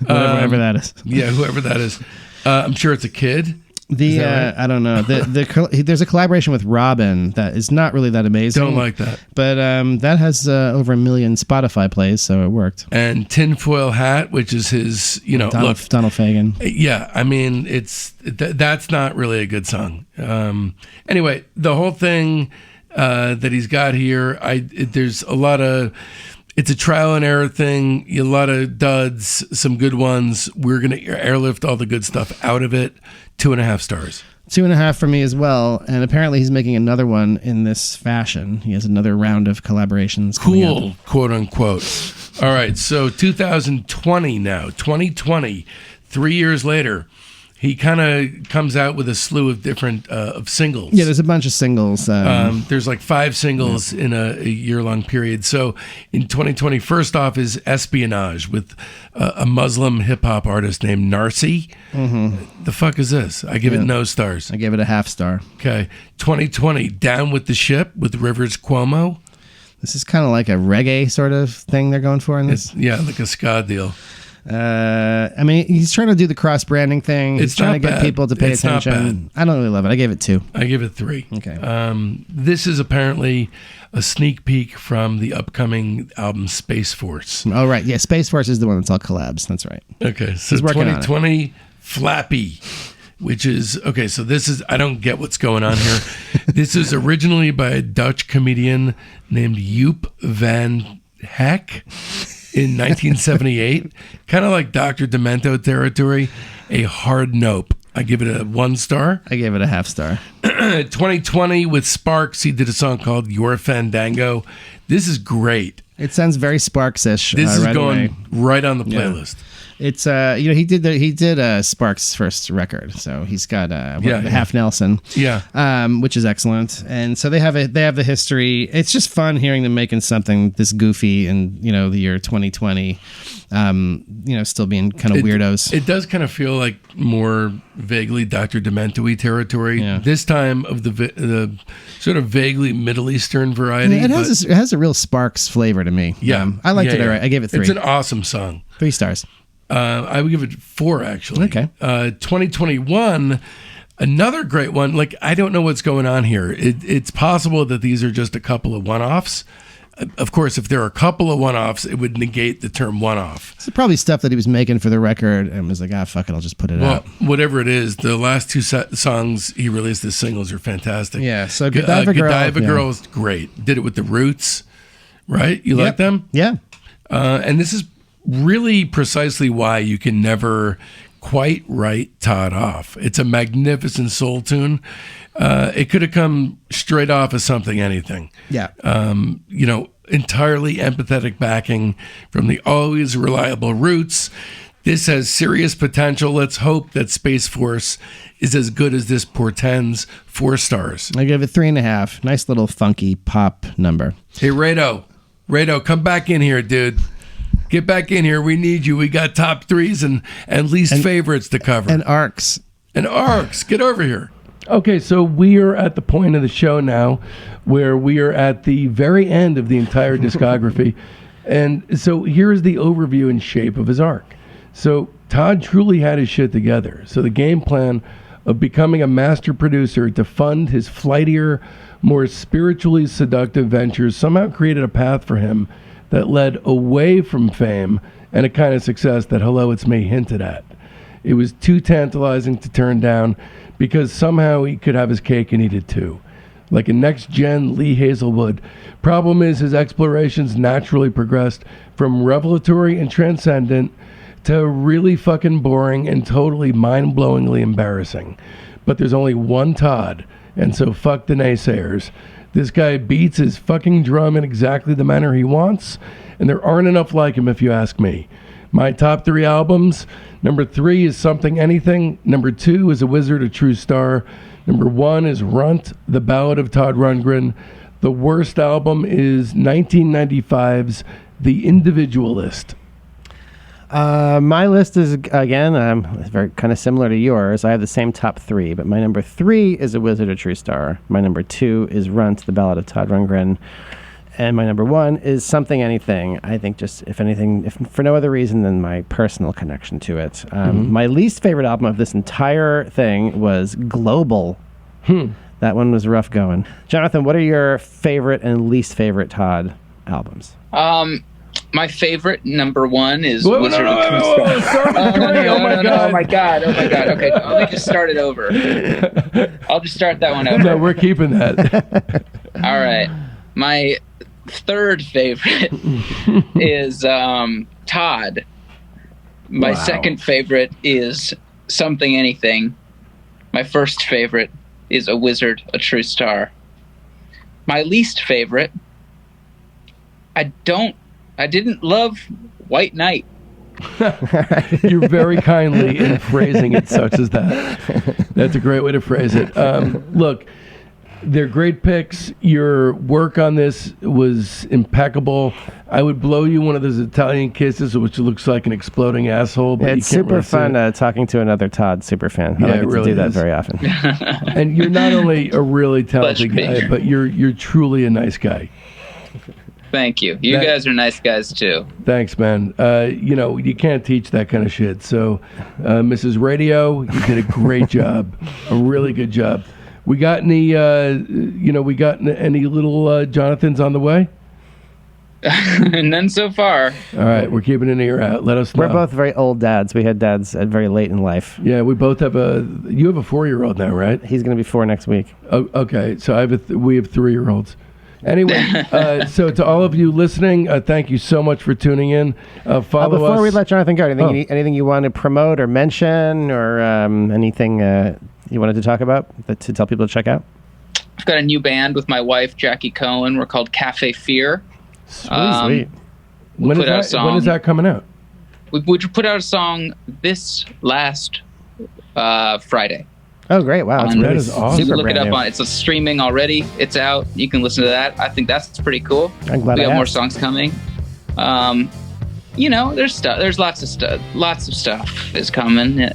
Whoever that is. Yeah, whoever that is. I'm sure it's a kid. I don't know. There's a collaboration with Robin that is not really that amazing. Don't like that. But that has over 1 million Spotify plays, so it worked. And Tinfoil Hat, which is his, Donald Fagen. Yeah, I mean, that's not really a good song. Anyway, the whole thing that he's got here, there's a lot of... It's a trial and error thing. A lot of duds, some good ones. We're going to airlift all the good stuff out of it. 2.5 stars. 2.5 for me as well. And apparently he's making another one in this fashion. He has another round of collaborations. Cool, quote unquote. All right, so 2020 now. 2020, 3 years later. he kind of comes out with a slew of different of singles. Yeah, there's a bunch of singles. There's like 5 singles in a year-long period. So in 2020, first off is Espionage with a Muslim hip-hop artist named Narcy. The fuck is this? I give it no stars. I gave it a half star. Okay. 2020, Down with the Ship with Rivers Cuomo. This is kind of like a reggae sort of thing they're going for in this. Like a ska deal. I mean, he's trying to do the cross-branding thing. He's trying to get people to pay attention. I don't really love it. I gave it 2. I give it 3. Okay. This is apparently a sneak peek from the upcoming album Space Force. Oh, right. Yeah, Space Force is the one that's all collabs. That's right. Okay, so 2020, Flappy, which is... Okay, so this is... I don't get what's going on here. This is originally by a Dutch comedian named Joep van Hek in 1978, kind of like Dr. Demento territory, a hard nope. I give it a 1 star. I gave it a half star. 2020 with Sparks, he did a song called Your Fandango. This is great. It sounds very Sparks-ish. This is right going away. right on the playlist. It's he did Sparks' first record, so he's got Half Nelson, which is excellent. And so they have the history. It's just fun hearing them making something this goofy in the year 2020. Still being kind of weirdos. It does kind of feel like more vaguely Dr. Demento-y territory. Yeah. This time of the sort of vaguely Middle Eastern variety. Yeah, it has a real Sparks flavor to me. Yeah, I liked it. All right, I gave it 3. It's an awesome song. 3 stars. I would give it 4, actually. Okay. 2021, another great one. Like, I don't know what's going on here. It's possible that these are just a couple of one-offs. Of course, if there are a couple of one-offs, it would negate the term one-off. It's probably stuff that he was making for the record and was like, fuck it, I'll just put it out. Whatever it is, the last 2 songs he released as singles are fantastic. Yeah, so Godiva Girl is great. Did it with the Roots, right? You like them? Yeah. And this is really precisely why you can never quite write Todd off. It's a magnificent soul tune. It could have come straight off of Something Anything. Yeah. Entirely empathetic backing from the always reliable Roots. This has serious potential. Let's hope that Space Force is as good as this portends. 4 stars. I give it 3.5. Nice little funky pop number. Hey, Rado, come back in here, dude. Get back in here. We need you. We got top 3s and least favorites to cover. And arcs. Get over here. Okay, so we are at the point of the show now where we are at the very end of the entire discography. And so here's the overview and shape of his arc. So Todd truly had his shit together. So the game plan of becoming a master producer to fund his flightier, more spiritually seductive ventures somehow created a path for him that led away from fame and a kind of success that Hello, It's Me hinted at. It was too tantalizing to turn down because somehow he could have his cake and eat it too. Like a next-gen Lee Hazelwood. Problem is his explorations naturally progressed from revelatory and transcendent to really fucking boring and totally mind-blowingly embarrassing. But there's only one Todd, and so fuck the naysayers. This guy beats his fucking drum in exactly the manner he wants, and there aren't enough like him if you ask me. My top 3 albums, number 3 is Something Anything, number 2 is A Wizard, A True Star, number 1 is Runt, The Ballad of Todd Rundgren. The worst album is 1995's The Individualist. My list is, again, very kind of similar to yours. I have the same top 3, but my number 3 is A Wizard, A True Star. My number 2 is Runt, The Ballad of Todd Rundgren. And my number 1 is Something Anything. I think just, if anything, if for no other reason than my personal connection to it. My least favorite album of this entire thing was Global. That one was rough going. Jonathan, what are your favorite and least favorite Todd albums? My favorite number 1 is Wizard of True Star. Oh my god. Okay, let me just start it over. I'll just start that one over. No, we're keeping that. All right. My third favorite is Todd. My second favorite is Something Anything. My first favorite is A Wizard, A True Star. My least favorite, I didn't love White Knight. You're very kindly in phrasing it such as that. That's a great way to phrase it. Look, they're great picks. Your work on this was impeccable. I would blow you one of those Italian kisses, which looks like an exploding asshole. But it's super fun talking to another Todd superfan. I don't get to do that very often. And you're not only a really talented guy, but you're truly a nice guy. Thank you. You guys are nice guys too. Thanks, man. You can't teach that kind of shit. So, Mrs. Radio, you did a great job. A really good job. We got any little Jonathans on the way? None so far. All right, we're keeping an ear out. Let us know. We're both very old dads. We had dads at very late in life. Yeah, we both have you have a 4-year-old now, right? He's going to be 4 next week. Oh, okay, so we have 3-year-olds. Anyway, so to all of you listening, thank you so much for tuning in. Follow us. Before we let Jonathan go, anything you want to promote or mention, or anything you wanted to talk about to tell people to check out? I've got a new band with my wife, Jackie Cohen. We're called Cafe Fear. Sweet. When is that coming out? We put out a song this last Friday. Oh, great. Wow. That is awesome. Look it up it's streaming already. It's out. You can listen to that. I think that's pretty cool. I'm glad we have more songs coming. There's stuff. There's lots of stuff. Lots of stuff is coming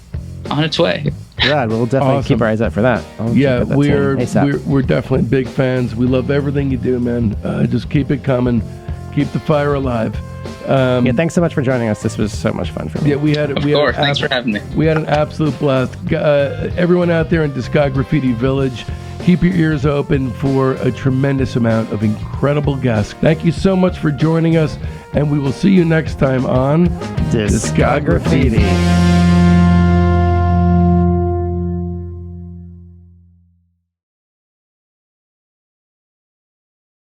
on its way. Right, we'll definitely keep our eyes out for that. We're definitely big fans. We love everything you do, man. Just keep it coming. Keep the fire alive. Thanks so much for joining us. This was so much fun for me. Yeah, of course. Thanks for having me. We had an absolute blast. Everyone out there in Discography Village, keep your ears open for a tremendous amount of incredible guests. Thank you so much for joining us, and we will see you next time on Discography.